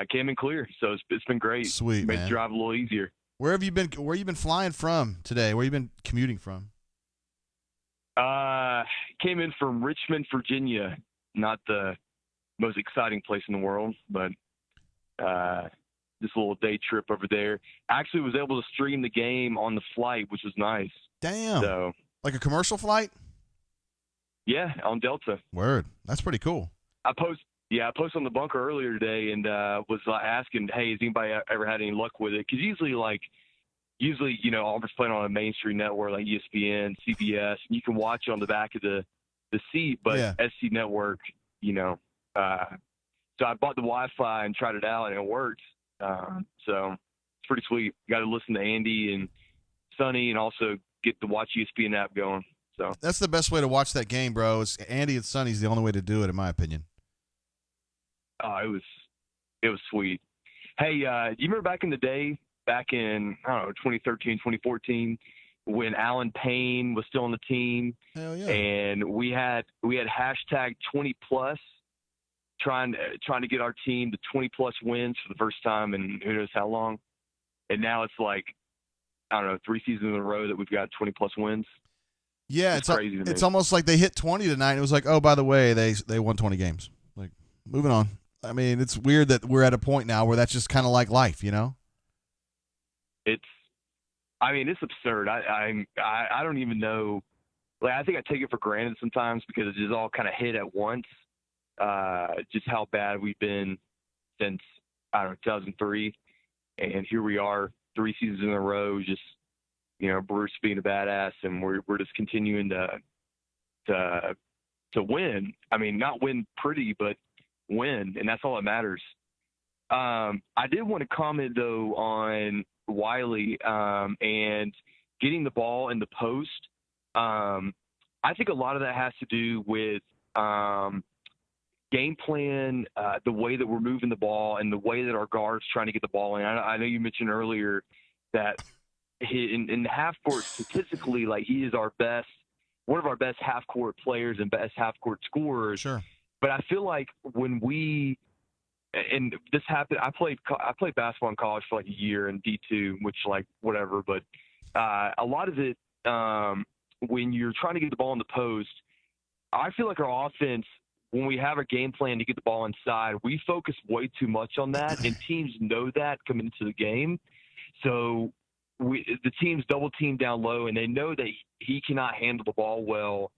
came in clear. So it's been great. Sweet, Made man. the drive a little easier. Where have you been? Where you been flying from today? Where you been commuting from? Came in from Richmond, Virginia. Not the most exciting place in the world, but just a little day trip over there. Actually was able to stream the game on the flight, which was nice. Damn. So, like a commercial flight? yeah, on Delta. Word. That's pretty cool. I posted on the bunker earlier today and was asking, hey, has anybody ever had any luck with it? Because usually, Auburn's playing on a mainstream network like ESPN, CBS, and you can watch it on the back of the seat, but Yeah. SC Network, so I bought the Wi-Fi and tried it out, and it worked. So it's pretty sweet. Got to listen to Andy and Sonny and also get the Watch ESPN app going. So That's the best way to watch that game, bro. It's Andy and Sonny's the only way to do it, in my opinion. it was sweet. Hey, do you remember back in the day, back in, 2013, 2014, when Alan Payne was still on the team? Hell yeah. And we had hashtag 20 plus trying to get our team to 20 plus wins for the first time in who knows how long. And now it's like, 3 seasons in a row that we've got 20 plus wins. Yeah, It's crazy to me. it's almost like they hit 20 tonight. It was like, oh, by the way, they won 20 games. Like, moving on. I mean, it's weird that we're at a point now where that's just kind of like life, you know? It's absurd. I don't even know. Like, I think I take it for granted sometimes because it just all kind of hit at once. Just how bad we've been since 2003, and here we are, 3 seasons in a row. Just Bruce being a badass, and we're just continuing to win. I mean, not win pretty, but win, and that's all that matters. I did want to comment though on Wiley and getting the ball in the post. I think a lot of that has to do with game plan, the way that we're moving the ball, and the way that our guards trying to get the ball in. I know you mentioned earlier that in the half court, statistically, like, he is one of our best half court players and best half court scorers. Sure. But I feel like when and this happened, I played basketball in college for like a year in D2, which, like, whatever. But a lot of it, when you're trying to get the ball in the post, I feel like our offense, when we have a game plan to get the ball inside, we focus way too much on that, and teams know that coming into the game. So the teams double team down low, and they know that he cannot handle the ball well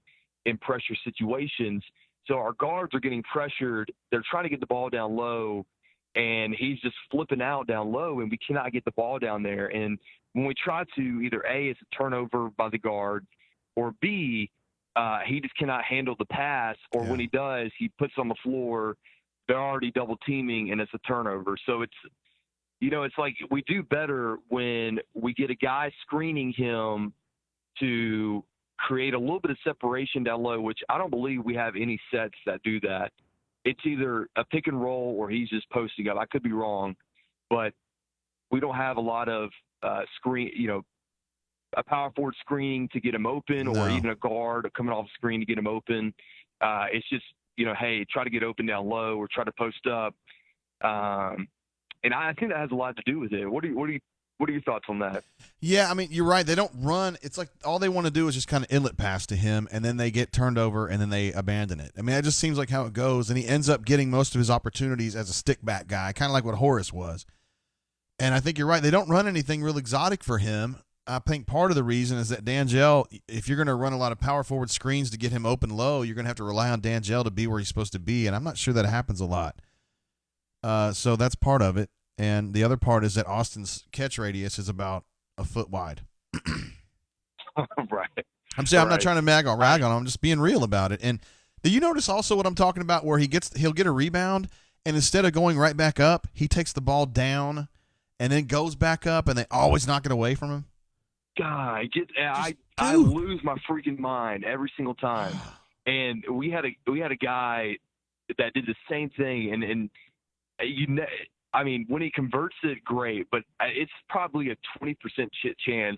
in pressure situations. So our guards are getting pressured. They're trying to get the ball down low, and he's just flipping out down low, and we cannot get the ball down there. And when we try to, either A, it's a turnover by the guard, or B, he just cannot handle the pass, or when he does, he puts on the floor, they're already double teaming, and it's a turnover. So it's like we do better when we get a guy screening him to create a little bit of separation down low, which I don't believe we have any sets that do that. It's either a pick and roll or he's just posting up. I could be wrong, but we don't have a lot of a power forward screening to get him open, or even a guard coming off the screen to get him open. It's just hey, try to get open down low or try to post up. And I think that has a lot to do with it. What are your thoughts on that? Yeah, I mean, you're right. They don't run. It's like all they want to do is just kind of inlet pass to him, and then they get turned over, and then they abandon it. I mean, that just seems like how it goes, and he ends up getting most of his opportunities as a stick back guy, kind of like what Horace was. And I think you're right. They don't run anything real exotic for him. I think part of the reason is that D'Angelo, if you're going to run a lot of power forward screens to get him open low, you're going to have to rely on D'Angelo to be where he's supposed to be, and I'm not sure that happens a lot. So that's part of it. And the other part is that Austin's catch radius is about a foot wide. Right. I'm saying I'm not trying to rag on him. I'm just being real about it. And do you notice also what I'm talking about where he'll get a rebound, and instead of going right back up, he takes the ball down and then goes back up, and they always knock it away from him? God, I lose my freaking mind every single time. And we had a guy that did the same thing, and I mean, when he converts it, great, but it's probably a 20% chance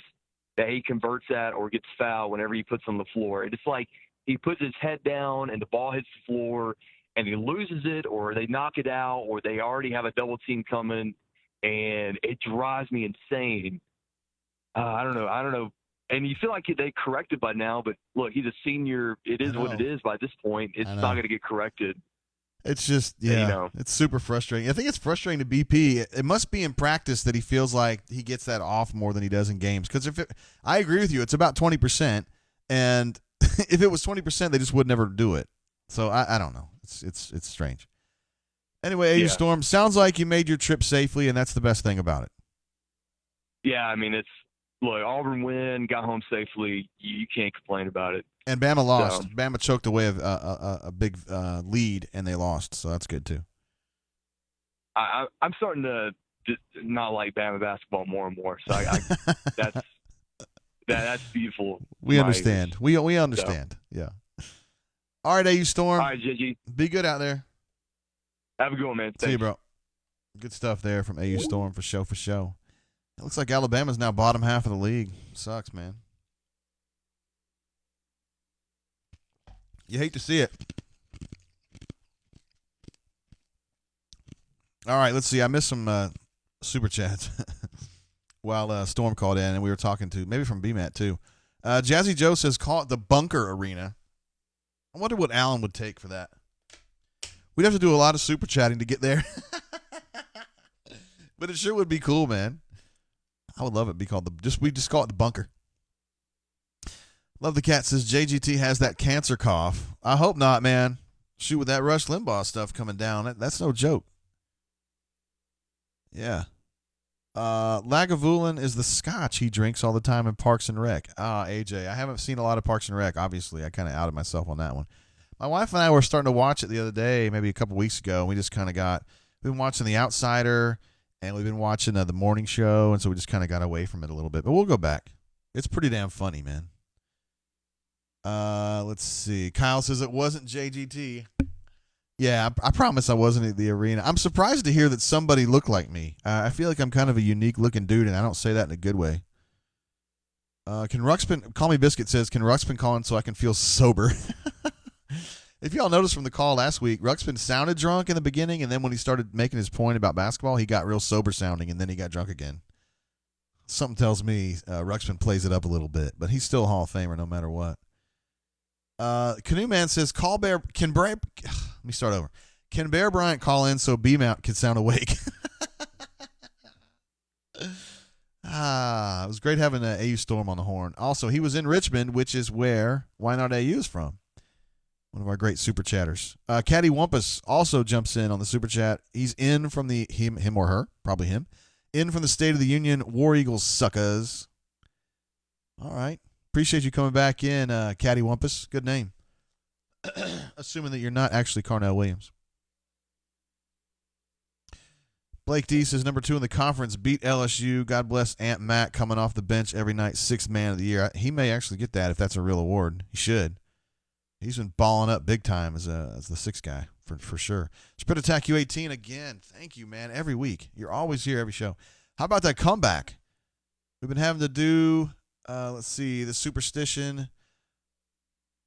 that he converts that or gets fouled whenever he puts on the floor. It's like he puts his head down and the ball hits the floor and he loses it, or they knock it out, or they already have a double team coming, and it drives me insane. I don't know. And you feel like they corrected by now, but look, he's a senior. It is what it is by this point. It's not going to get corrected. It's just, it's super frustrating. I think it's frustrating to BP. It must be in practice that he feels like he gets that off more than he does in games. Because I agree with you, it's about 20%, and if it was 20%, they just would never do it. So I don't know. It's strange. Anyway, AU Storm, sounds like you made your trip safely, and that's the best thing about it. Yeah, I mean, look, Auburn win, got home safely. You can't complain about it. And Bama lost. So, Bama choked away a big lead, and they lost, so that's good too. I'm starting to just not like Bama basketball more and more. So that's beautiful. We understand. We understand. So. Yeah. All right, AU Storm. All right, Gigi. Be good out there. Have a good one, man. Thanks. See you, bro. Good stuff there from AU Storm for show. It looks like Alabama's now bottom half of the league. Sucks, man. You hate to see it. All right, let's see. I missed some super chats while Storm called in, and we were talking to, maybe from BMAT too. Jazzy Joe says, call it the Bunker Arena. I wonder what Allen would take for that. We'd have to do a lot of super chatting to get there. But it sure would be cool, man. I would love it. Be called we just call it the Bunker. Love the Cat says JGT has that cancer cough. I hope not, man. Shoot, with that Rush Limbaugh stuff coming down, that's no joke. Yeah. Lagavulin is the scotch he drinks all the time in Parks and Rec. AJ, I haven't seen a lot of Parks and Rec. Obviously, I kind of outed myself on that one. My wife and I were starting to watch it the other day, maybe a couple weeks ago. And we just kind of we've been watching The Outsider, and we've been watching the morning show, and so we just kind of got away from it a little bit. But we'll go back. It's pretty damn funny, man. Let's see. Kyle says it wasn't JGT. Yeah, I promise I wasn't at the arena. I'm surprised to hear that somebody looked like me. I feel like I'm kind of a unique looking dude, and I don't say that in a good way. Can Ruxpin, Call Me Biscuit says, can Ruxpin call in so I can feel sober? If y'all noticed from the call last week, Ruxpin sounded drunk in the beginning, and then when he started making his point about basketball, he got real sober sounding, and then he got drunk again. Something tells me Ruxpin plays it up a little bit, but he's still a Hall of Famer no matter what. Canoe Man says, let me start over. Can Bear Bryant call in so B-Mount can sound awake? It was great having AU Storm on the horn. Also, he was in Richmond, which is where Why Not AU is from. One of our great super chatters. Caddy Wumpus also jumps in on the super chat. He's in from him or her, probably him, in from the State of the Union War Eagles suckers. All right. Appreciate you coming back in, Caddy Wumpus. Good name. Assuming that you're not actually Carnell Williams. Blake D says, number 2 in the conference, beat LSU. God bless Aunt Matt coming off the bench every night, 6th man of the year. He may actually get that if that's a real award. He should. He's been balling up big time as the 6th guy, for sure. Spit Attack U18 again. Thank you, man, every week. You're always here every show. How about that comeback? We've been having to do, let's see, the Superstition,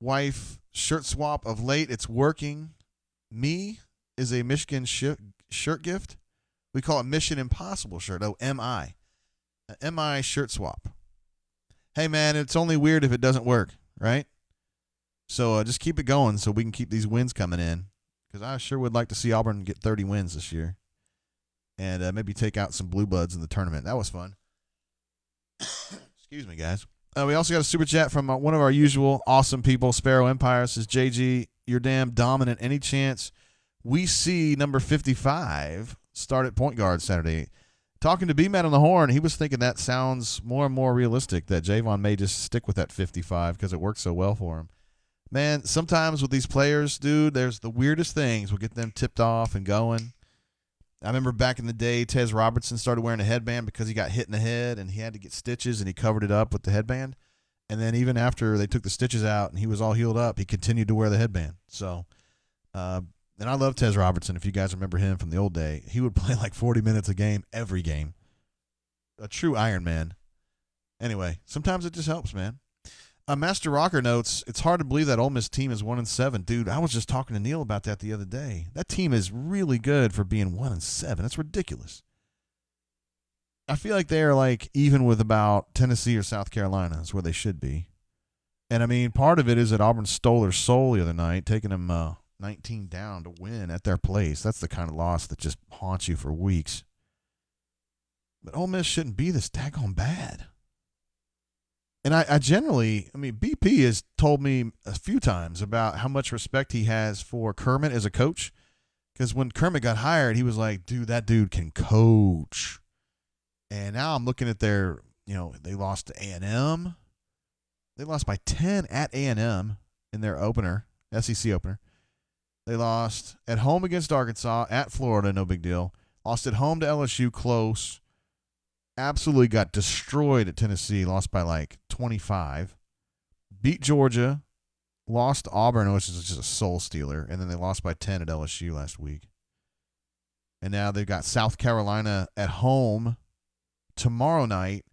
Wife, shirt swap of late. It's working. Me is a Michigan shirt gift. We call it Mission Impossible shirt. Oh, MI. MI shirt swap. Hey, man, it's only weird if it doesn't work, right? So just keep it going so we can keep these wins coming in, because I sure would like to see Auburn get 30 wins this year and maybe take out some Blue Bloods in the tournament. That was fun. Excuse me, guys. We also got a super chat from one of our usual awesome people, Sparrow Empire. Says, JG, you're damn dominant. Any chance we see number 55 start at point guard Saturday? Talking to B-Man on the horn, he was thinking that sounds more and more realistic, that Javon may just stick with that 55 because it works so well for him. Man, sometimes with these players, dude, there's the weirdest things will get them tipped off and going. I remember back in the day, Tez Robertson started wearing a headband because he got hit in the head and he had to get stitches and he covered it up with the headband. And then even after they took the stitches out and he was all healed up, he continued to wear the headband. So, and I love Tez Robertson. If you guys remember him from the old day, he would play like 40 minutes a game, every game. A true Iron Man. Anyway, sometimes it just helps, man. Master Rocker notes, it's hard to believe that Ole Miss team is 1-7. Dude, I was just talking to Neil about that the other day. That team is really good for being 1-7. That's ridiculous. I feel like they are like even with about Tennessee or South Carolina is where they should be. And, I mean, part of it is that Auburn stole their soul the other night, taking them 19 down to win at their place. That's the kind of loss that just haunts you for weeks. But Ole Miss shouldn't be this daggone bad. And I generally, BP has told me a few times about how much respect he has for Kermit as a coach. Because when Kermit got hired, he was like, dude, that dude can coach. And now I'm looking at their, they lost to A&M. They lost by 10 at A&M in their opener, SEC opener. They lost at home against Arkansas, at Florida, no big deal. Lost at home to LSU, close. Absolutely got destroyed at Tennessee, lost by like 25. Beat Georgia, lost to Auburn, which is just a soul stealer, and then they lost by 10 at LSU last week. And now they've got South Carolina at home tomorrow night.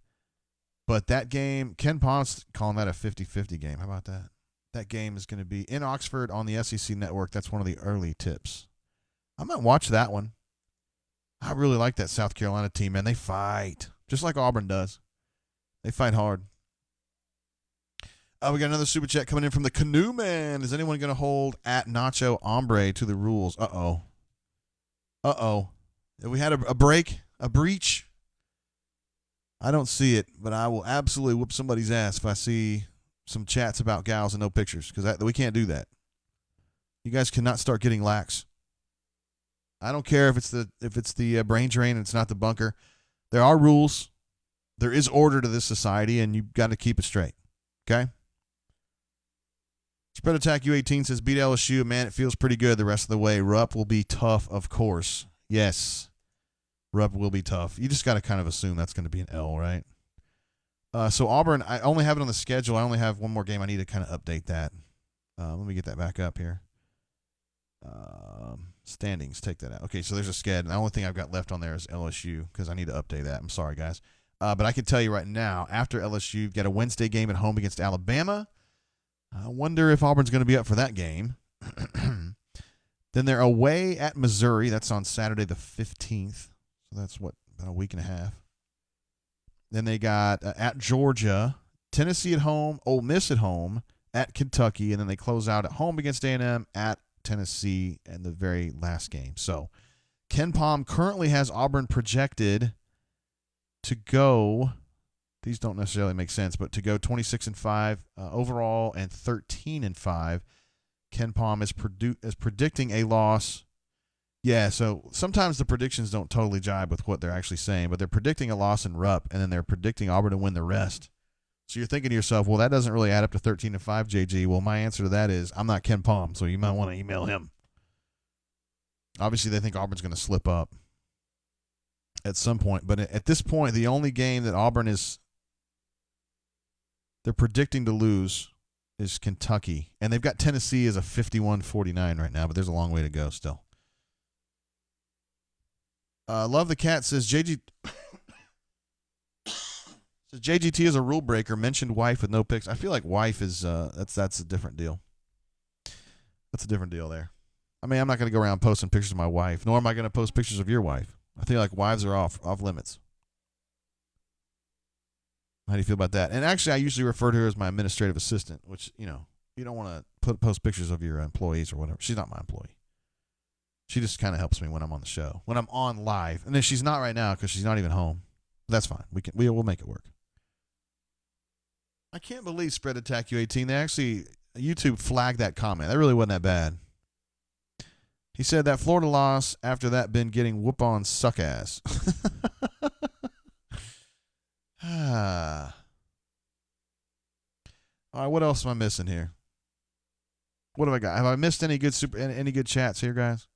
But that game, Ken Palm's calling that a 50-50 game. How about that? That game is going to be in Oxford on the SEC Network. That's one of the early tips. I might watch that one. I really like that South Carolina team, man. They fight, just like Auburn does. They fight hard. We got another super chat coming in from the Canoe Man. Is anyone going to hold at Nacho Hombre to the rules? Uh-oh. Have we had a break? A breach? I don't see it, but I will absolutely whoop somebody's ass if I see some chats about gals and no pictures, because we can't do that. You guys cannot start getting lax. I don't care if it's the brain drain and it's not the bunker. There are rules. There is order to this society, and you've got to keep it straight. Okay? Spread Attack U18 says, beat LSU. Man, it feels pretty good the rest of the way. Rupp will be tough, of course. Yes. Rupp will be tough. You just got to kind of assume that's going to be an L, right? So Auburn, I only have it on the schedule. I only have one more game. I need to kind of update that. Let me get that back up here. Standings, take that out. Okay, so there's a sched. And the only thing I've got left on there is LSU because I need to update that. I'm sorry, guys. But I can tell you right now, after LSU, you've got a Wednesday game at home against Alabama. I wonder if Auburn's going to be up for that game. Then they're away at Missouri. That's on Saturday the 15th. So that's, about a week and a half. Then they got at Georgia, Tennessee at home, Ole Miss at home, at Kentucky, and then they close out at home against A&M, at Tennessee, and the very last game. So Ken Palm currently has Auburn projected to go, these don't necessarily make sense, but to go 26-5 overall and 13-5. Ken Palm is predicting a loss. Yeah, so sometimes the predictions don't totally jibe with what they're actually saying, but they're predicting a loss in Rupp, and then they're predicting Auburn to win the rest. So you're thinking to yourself, well, that doesn't really add up to 13-5, JG. Well, my answer to that is I'm not Ken Palm, so you might want to email him. Obviously, they think Auburn's going to slip up at some point, but at this point, the only game that Auburn they're predicting to lose is Kentucky, and they've got Tennessee as a 51-49 right now, but there's a long way to go still. Love the Cat says JGT is a rule breaker. Mentioned wife with no pics. I feel like wife is that's a different deal. That's a different deal there. I mean, I'm not going to go around posting pictures of my wife, nor am I going to post pictures of your wife. I feel like wives are off limits. How do you feel about that? And actually, I usually refer to her as my administrative assistant, which, you don't want to post pictures of your employees or whatever. She's not my employee. She just kind of helps me when I'm on the show, when I'm on live. And then she's not right now because she's not even home. That's fine. We'll make it work. I can't believe Spread Attack U18. They actually, YouTube flagged that comment. That really wasn't that bad. He said that Florida loss after that been getting whoop on suck ass. All right, what else am I missing here? What have I got? Have I missed any good chats here, guys?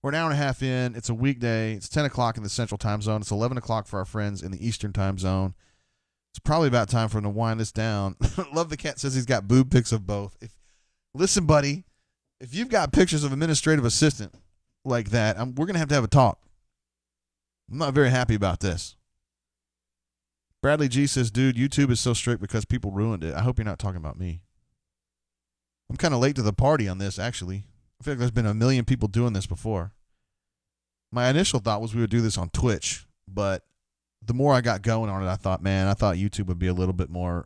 We're an hour and a half in. It's a weekday. It's 10 o'clock in the Central Time Zone. It's 11 o'clock for our friends in the Eastern Time Zone. It's probably about time for them to wind this down. Love the Cat says he's got boob pics of both. Listen, buddy, if you've got pictures of administrative assistant like that, we're going to have a talk. I'm not very happy about this. Bradley G says, dude, YouTube is so strict because people ruined it. I hope you're not talking about me. I'm kind of late to the party on this, actually. I feel like there's been a million people doing this before. My initial thought was we would do this on Twitch, but the more I got going on it, I thought YouTube would be a little bit more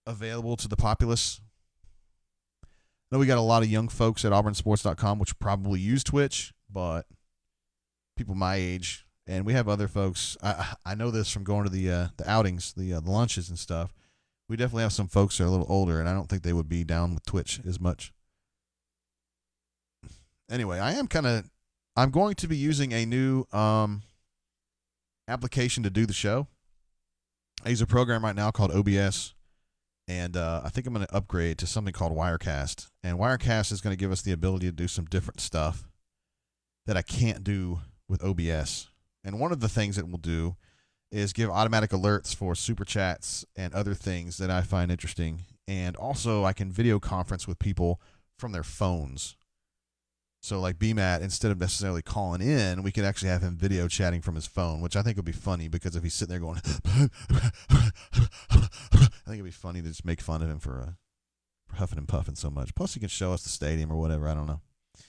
available to the populace. I know we got a lot of young folks at auburnsports.com, which probably use Twitch, but people my age, and we have other folks. I know this from going to the outings, the lunches and stuff. We definitely have some folks that are a little older, and I don't think they would be down with Twitch as much. Anyway, I'm going to be using a new application to do the show. I use a program right now called OBS, and I think I'm going to upgrade to something called Wirecast. And Wirecast is going to give us the ability to do some different stuff that I can't do with OBS. And one of the things it will do is give automatic alerts for super chats and other things that I find interesting. And also I can video conference with people from their phones. So like BMAT, instead of necessarily calling in, we could actually have him video chatting from his phone, which I think would be funny because if he's sitting there going, I think it'd be funny to just make fun of him for huffing and puffing so much. Plus he can show us the stadium or whatever. I don't know. I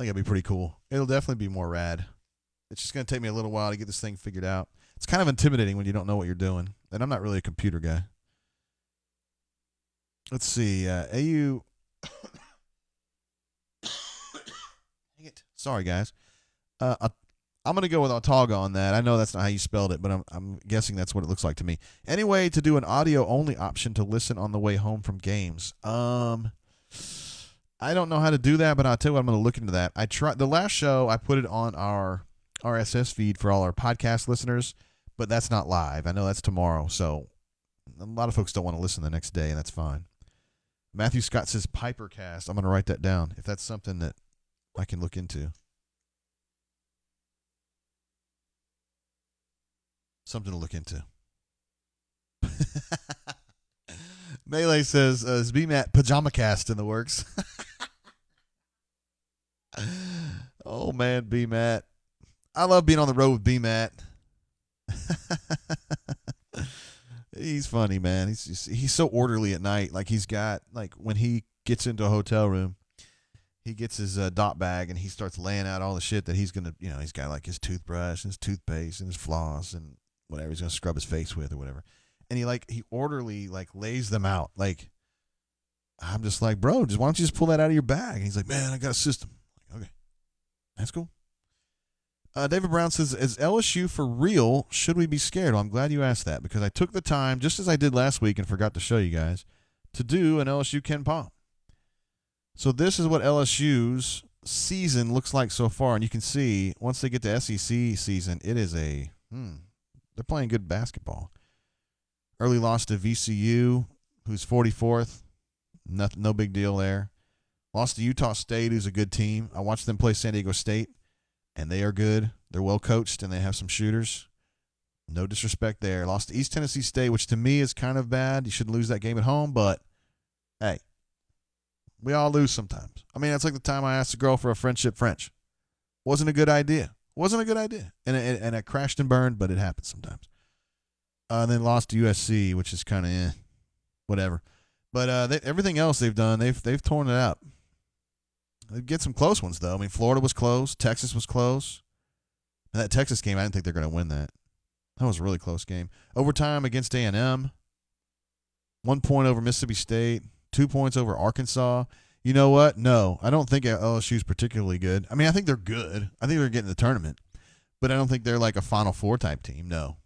think it'd be pretty cool. It'll definitely be more rad. It's just going to take me a little while to get this thing figured out. It's kind of intimidating when you don't know what you're doing. And I'm not really a computer guy. Let's see. AU. Dang it. Sorry, guys. I'm going to go with Autaga on that. I know that's not how you spelled it, but I'm guessing that's what it looks like to me. Anyway, to do an audio-only option to listen on the way home from games. I don't know how to do that, but I'll tell you what, I'm going to look into that. I tried the last show. I put it on our RSS feed for all our podcast listeners, but that's not live. I know that's tomorrow, so a lot of folks don't want to listen the next day, and that's fine. Matthew Scott says Pipercast. I'm going to write that down if that's something that I can look into. Something to look into. Melee says, is BMAT Pajama Cast in the works? Oh, man, BMAT. I love being on the road with BMAT. He's funny, man. He's so orderly at night. Like he's got, like when he gets into a hotel room, he gets his dot bag and he starts laying out all the shit that he's going to, he's got like his toothbrush and his toothpaste and his floss and whatever he's going to scrub his face with or whatever. And he orderly lays them out. Like, I'm just like, bro, why don't you just pull that out of your bag? And he's like, man, I got a system. I'm like, okay, that's cool. David Brown says, is LSU for real? Should we be scared? Well, I'm glad you asked that because I took the time, just as I did last week and forgot to show you guys, to do an LSU Ken Palm. So this is what LSU's season looks like so far. And you can see, once they get to SEC season, it is they're playing good basketball. Early loss to VCU, who's 44th. No big deal there. Lost to Utah State, who's a good team. I watched them play San Diego State, and they are good. They're well coached, and they have some shooters. No disrespect there. Lost to East Tennessee State, which to me is kind of bad. You shouldn't lose that game at home, but hey, we all lose sometimes. I mean, that's like the time I asked a girl for a friendship French. Wasn't a good idea. And it crashed and burned, but it happens sometimes. And then lost to USC, which is kind of whatever. But everything else they've done, they've torn it up. They get some close ones though. I mean, Florida was close, Texas was close. And that Texas game, I didn't think they're going to win that. That was a really close game. Overtime against A&M. 1 point over Mississippi State. 2 points over Arkansas. You know what? No, I don't think LSU's particularly good. I mean, I think they're good. I think they're getting the tournament. But I don't think they're like a Final Four type team. No.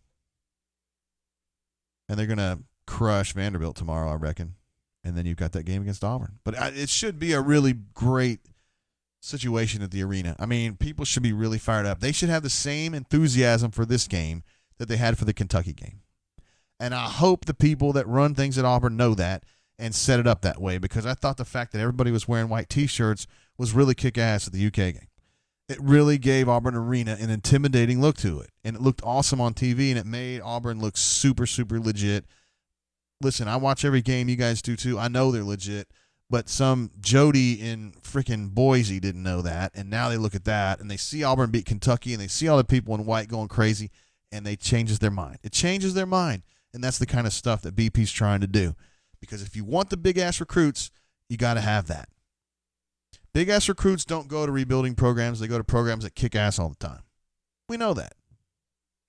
And they're going to crush Vanderbilt tomorrow, I reckon. And then you've got that game against Auburn. But it should be a really great situation at the arena. I mean, people should be really fired up. They should have the same enthusiasm for this game that they had for the Kentucky game. And I hope the people that run things at Auburn know that and set it up that way, because I thought the fact that everybody was wearing white T-shirts was really kick-ass at the UK game. It really gave Auburn Arena an intimidating look to it, and it looked awesome on TV, and it made Auburn look super, super legit. Listen, I watch every game. You guys do too. I know they're legit, but some Jody in freaking Boise didn't know that, and now they look at that, and they see Auburn beat Kentucky, and they see all the people in white going crazy, and they changes their mind. It changes their mind, and that's the kind of stuff that BP's trying to do, because if you want the big-ass recruits, you got to have that. Big-ass recruits don't go to rebuilding programs. They go to programs that kick ass all the time. We know that.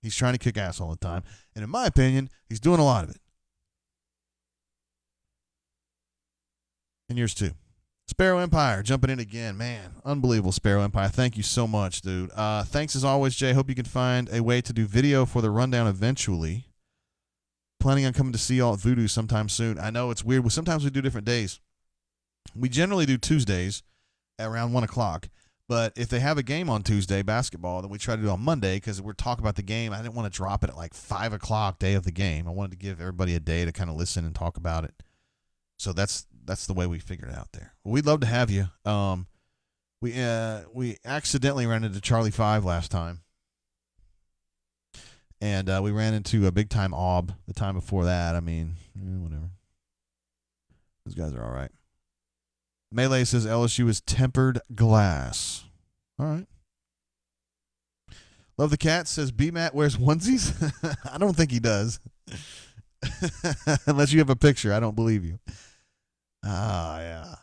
He's trying to kick ass all the time, and in my opinion, he's doing a lot of it. And yours too. Sparrow Empire jumping in again. Man, unbelievable, Sparrow Empire. Thank you so much, dude. Thanks as always, Jay. Hope you can find a way to do video for the rundown eventually. Planning on coming to see y'all at Voodoo sometime soon. I know it's weird. Sometimes we do different days. We generally do Tuesdays at around 1 o'clock. But if they have a game on Tuesday, basketball, then we try to do it on Monday because we're talking about the game. I didn't want to drop it at like 5 o'clock day of the game. I wanted to give everybody a day to kind of listen and talk about it. So that's the way we figured it out there. Well, we'd love to have you. We accidentally ran into Charlie 5 last time. And we ran into a big-time Aub the time before that. I mean, whatever. Those guys are all right. Melee says LSU is tempered glass. All right. Love the Cat says B-Matt wears onesies. I don't think he does. Unless you have a picture. I don't believe you. Ah, yeah.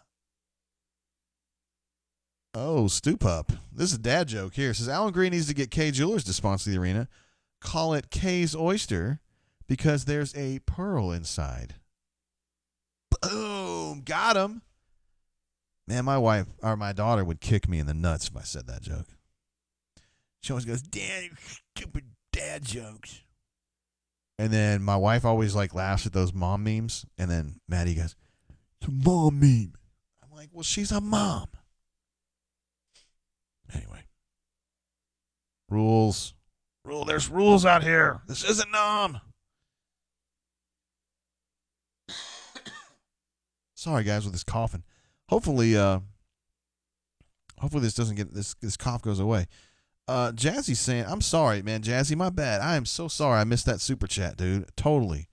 Oh, Stu Pup. This is a dad joke here. It says Alan Green needs to get K Jewelers to sponsor the arena. Call it K's Oyster because there's a pearl inside. Boom. Got him. Man, my wife or my daughter would kick me in the nuts if I said that joke. She always goes, "Dad, stupid dad jokes." And then my wife always like laughs at those mom memes. And then Maddie goes, "It's a mom meme." I'm like, well, she's a mom. Anyway. Rules. There's rules out here. This isn't Nom. Sorry, guys, with this coughing. Hopefully this doesn't get this cough goes away. Jazzy's saying, I'm sorry, man, Jazzy, my bad. I am so sorry I missed that super chat, dude. Totally.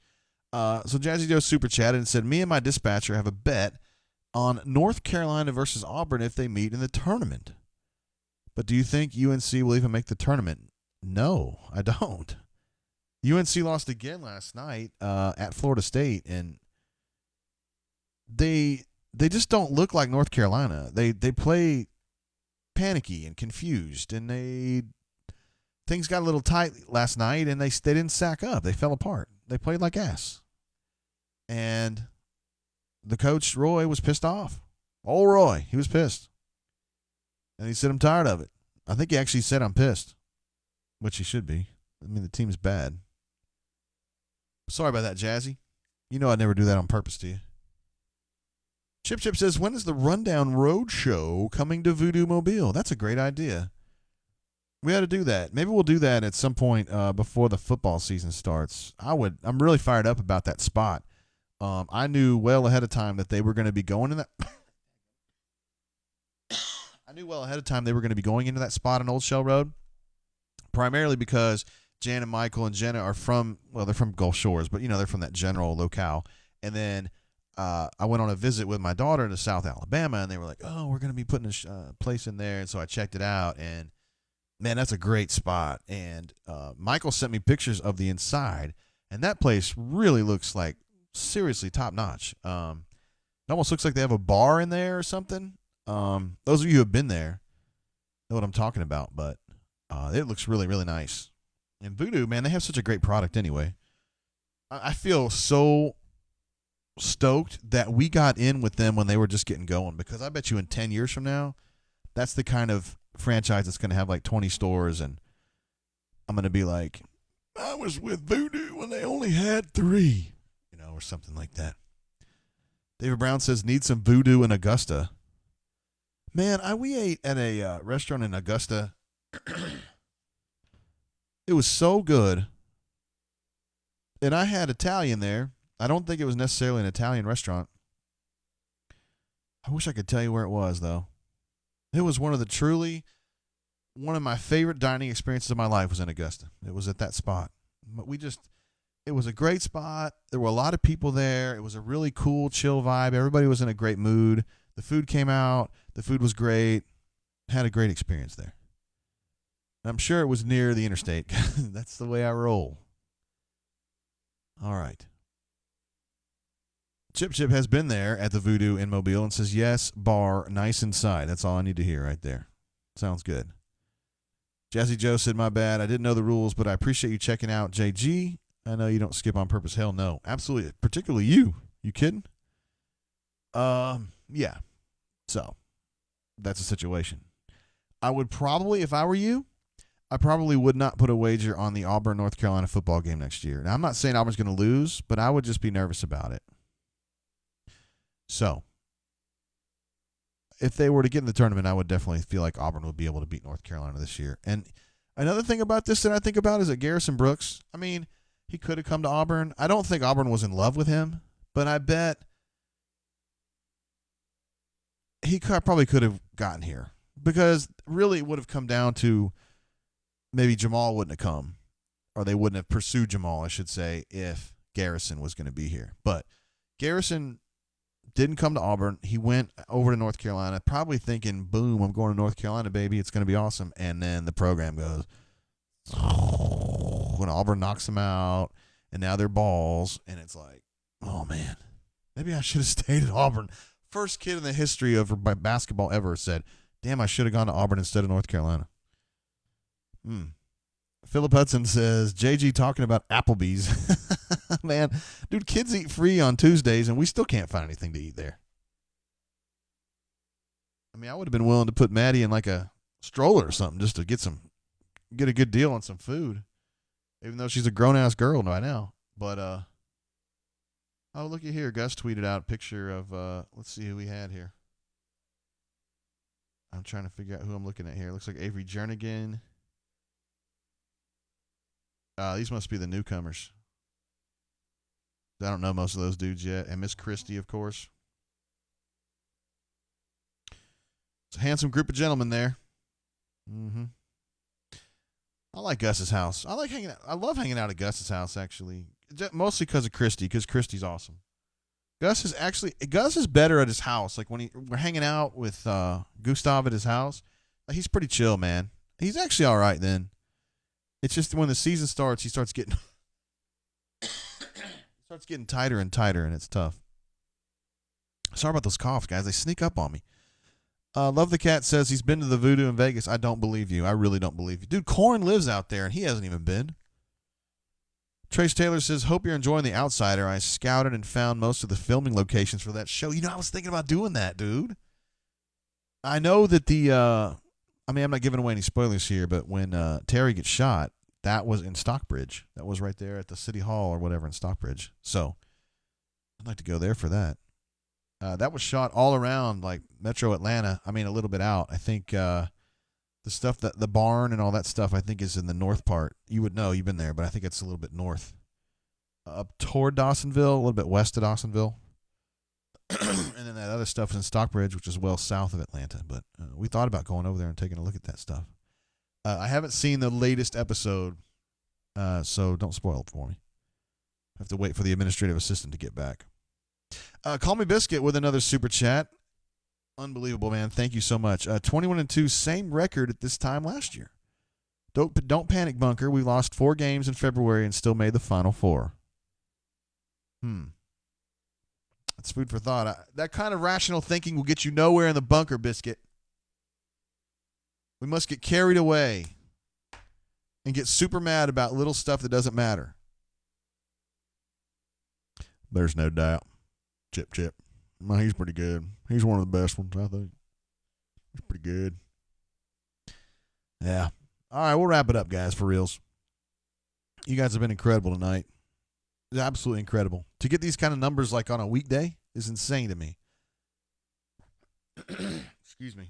So Jazzy Joe super chatted and said, me and my dispatcher have a bet on North Carolina versus Auburn if they meet in the tournament. But do you think UNC will even make the tournament? No, I don't. UNC lost again last night at Florida State, and they just don't look like North Carolina. They play panicky and confused, and things got a little tight last night, and they didn't sack up. They fell apart. They played like ass. And the coach, Roy, was pissed off. Old Roy, he was pissed. And he said, I'm tired of it. I think he actually said, I'm pissed, which he should be. I mean, the team's bad. Sorry about that, Jazzy. You know I'd never do that on purpose to you. Chip says, when is the Rundown Road Show coming to Voodoo Mobile? That's a great idea. We ought to do that. Maybe we'll do that at some point before the football season starts. I'm really fired up about that spot. I knew well ahead of time that they were going to be going in that. I knew well ahead of time they were going to be going into that spot on Old Shell Road, primarily because Jan and Michael and Jenna are they're from Gulf Shores, but they're from that general locale. And then I went on a visit with my daughter to South Alabama, and they were like, "Oh, we're going to be putting a place in there," and so I checked it out, and man, that's a great spot. And Michael sent me pictures of the inside, and that place really looks like seriously top notch. It almost looks like they have a bar in there or something. Those of you who have been there know what I'm talking about, but it looks really, really nice. And Voodoo, man, they have such a great product anyway. I feel so stoked that we got in with them when they were just getting going, because I bet you in 10 years from now, that's the kind of franchise that's going to have like 20 stores, and I'm going to be like, I was with Voodoo when they only had 3, or something like that. David Brown says, need some Voodoo in Augusta. Man, we ate at a restaurant in Augusta. It was so good. And I had Italian there. I don't think it was necessarily an Italian restaurant. I wish I could tell you where it was, though. It was one of my favorite dining experiences of my life was in Augusta. It was at that spot. But it was a great spot. There were a lot of people there. It was a really cool, chill vibe. Everybody was in a great mood. The food came out. The food was great. Had a great experience there. I'm sure it was near the interstate. That's the way I roll. All right. Chip has been there at the Voodoo in Mobile and says, yes, bar, nice inside. That's all I need to hear right there. Sounds good. Jazzy Joe said, my bad. I didn't know the rules, but I appreciate you checking out JG. I know you don't skip on purpose. Hell no. Absolutely. Particularly you. You kidding? Yeah. So, that's a situation. I would probably, if I were you, I probably would not put a wager on the Auburn, North Carolina football game next year. Now, I'm not saying Auburn's going to lose, but I would just be nervous about it. So, if they were to get in the tournament, I would definitely feel like Auburn would be able to beat North Carolina this year. And another thing about this that I think about is that Garrison Brooks, I mean, he could have come to Auburn. I don't think Auburn was in love with him, but I bet he probably could have gotten here, because really it would have come down to maybe Jamal wouldn't have come, or they wouldn't have pursued Jamal, I should say, if Garrison was going to be here. But Garrison didn't come to Auburn. He went over to North Carolina, probably thinking, boom, I'm going to North Carolina, baby. It's going to be awesome. And then the program goes, when Auburn knocks him out, and now they're balls, and it's like, oh, man, maybe I should have stayed at Auburn. First kid in the history of basketball ever said, damn, I should have gone to Auburn instead of North Carolina. Philip Hudson says, JG talking about Applebee's. Man, dude, kids eat free on Tuesdays, and we still can't find anything to eat there. I mean, I would have been willing to put Maddie in like a stroller or something just to get a good deal on some food, even though she's a grown-ass girl right now. But, oh, looky here. Gus tweeted out a picture of, let's see who we had here. I'm trying to figure out who I'm looking at here. It looks like Avery Jernigan. These must be the newcomers. I don't know most of those dudes yet. And Miss Christie, of course. It's a handsome group of gentlemen there. I like Gus's house. I love hanging out at Gus's house, actually. Mostly because of Christie, because Christie's awesome. Gus is better at his house. Like when we're hanging out with Gustav at his house, he's pretty chill, man. He's actually all right then. It's just when the season starts, he starts getting tighter and tighter, and it's tough. Sorry about those coughs, guys. They sneak up on me. Love the Cat says he's been to the Voodoo in Vegas. I don't believe you. I really don't believe you. Dude, Corn lives out there, and he hasn't even been. Trace Taylor says, hope you're enjoying The Outsider. I scouted and found most of the filming locations for that show. I was thinking about doing that, dude. I know that I'm not giving away any spoilers here, but when Terry gets shot, that was in Stockbridge. That was right there at the City Hall or whatever in Stockbridge. So I'd like to go there for that. That was shot all around like Metro Atlanta. I mean, a little bit out. I think the stuff that the barn and all that stuff, I think, is in the north part. You would know. You've been there, but I think it's a little bit north. Up toward Dawsonville, a little bit west of Dawsonville. And then that other stuff is in Stockbridge, which is well south of Atlanta. But we thought about going over there and taking a look at that stuff. I haven't seen the latest episode, so don't spoil it for me. I have to wait for the administrative assistant to get back. Call Me Biscuit with another super chat. Unbelievable, man. Thank you so much. 21-2, same record at this time last year. Don't panic, Bunker. We lost 4 games in February and still made the Final Four. That's food for thought. That kind of rational thinking will get you nowhere in the bunker, Biscuit. We must get carried away and get super mad about little stuff that doesn't matter. There's no doubt. Chip, Chip. Well, he's pretty good. He's one of the best ones, I think. He's pretty good. Yeah. All right, we'll wrap it up, guys, for reals. You guys have been incredible tonight. It's absolutely incredible. To get these kind of numbers like on a weekday is insane to me. Excuse me.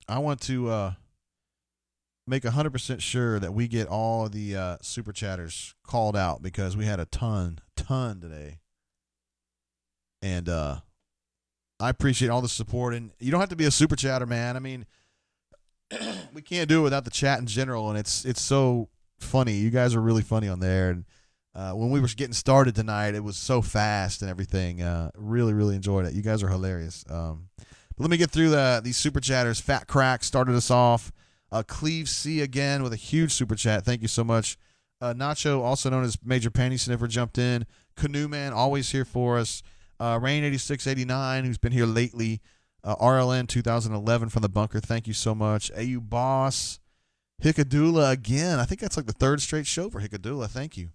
I want to make 100% sure that we get all of the super chatters called out because we had a ton today. And I appreciate all the support. And you don't have to be a super chatter, man. I mean, we can't do it without the chat in general. And it's so funny. You guys are really funny on there. And when we were getting started tonight, it was so fast and everything. Really, really enjoyed it. You guys are hilarious. But let me get through these super chatters. Fat Crack started us off. Cleve C again with a huge super chat. Thank you so much. Nacho, also known as Major Panty Sniffer, jumped in. Canoe Man, always here for us. Rain 8689, who's been here lately. RLN 2011 from the bunker. Thank you so much. AU Boss. Hickadula again. I think that's like the third straight show for Hickadula. Thank you.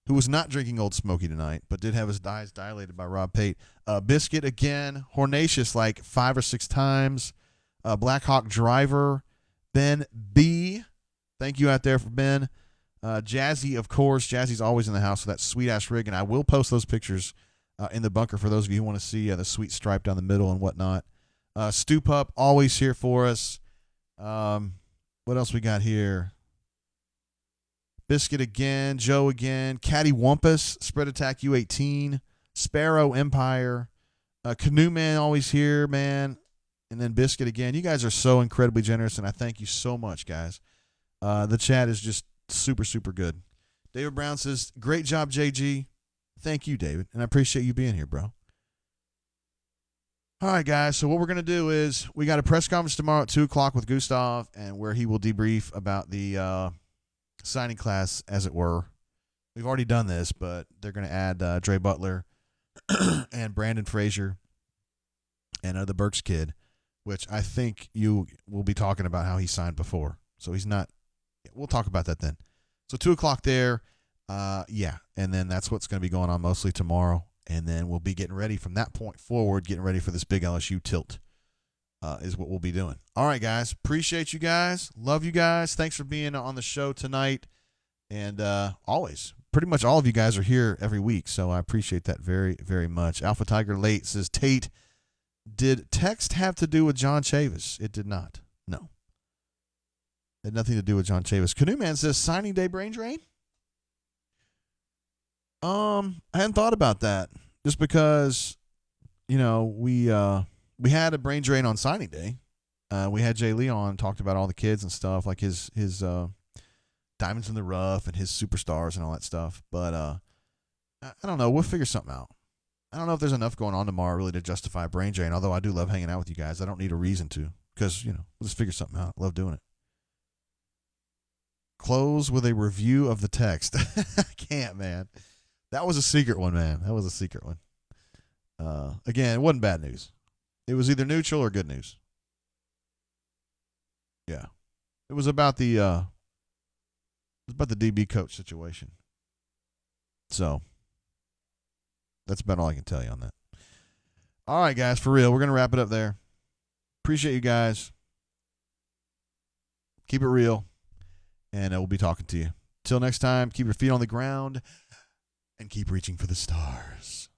Who was not drinking Old Smoky tonight, but did have his eyes dilated by Rob Pate. Biscuit again. Hornatius like 5 or 6 times. Blackhawk Driver. Ben B. Thank you out there for Ben. Jazzy, of course. Jazzy's always in the house with that sweet-ass rig, and I will post those pictures in the bunker for those of you who want to see the sweet stripe down the middle and whatnot. Stu Pup, always here for us. What else we got here? Biscuit again. Joe again. Caddy Wumpus. Spread Attack U18. Sparrow Empire. Canoe Man, always here, man. And then Biscuit again. You guys are so incredibly generous, and I thank you so much, guys. The chat is just super, super good. David Brown says, great job, JG. Thank you, David, and I appreciate you being here, bro. All right, guys, so what we're going to do is we got a press conference tomorrow at 2 o'clock with Gustav, and where he will debrief about the signing class, as it were. We've already done this, but they're going to add Dre Butler and Brandon Frazier and the Burks kid, which I think you will be talking about how he signed before. So he's not – we'll talk about that then. So 2 o'clock there, yeah, and then that's what's going to be going on mostly tomorrow. And then we'll be getting ready from that point forward, getting ready for this big LSU tilt is what we'll be doing. All right, guys. Appreciate you guys. Love you guys. Thanks for being on the show tonight. And always, pretty much all of you guys are here every week, so I appreciate that very, very much. Alpha Tiger Late says, Tate, did text have to do with John Chavis? It did not. No. It had nothing to do with John Chavis. Canoe Man says, signing day brain drain? I hadn't thought about that just because, you know, we had a brain drain on signing day. We had Jay Lee on, talked about all the kids and stuff, like his diamonds in the rough and his superstars and all that stuff. But I don't know. We'll figure something out. I don't know if there's enough going on tomorrow really to justify a brain drain, although I do love hanging out with you guys. I don't need a reason to because, you know, we'll just figure something out. Love doing it. Close with a review of the text. I can't, man. That was a secret one, man. That was a secret one. Again, it wasn't bad news. It was either neutral or good news. Yeah. It was about the DB coach situation. So that's about all I can tell you on that. All right, guys, for real. We're going to wrap it up there. Appreciate you guys. Keep it real. And we'll be talking to you. Till next time, keep your feet on the ground and keep reaching for the stars.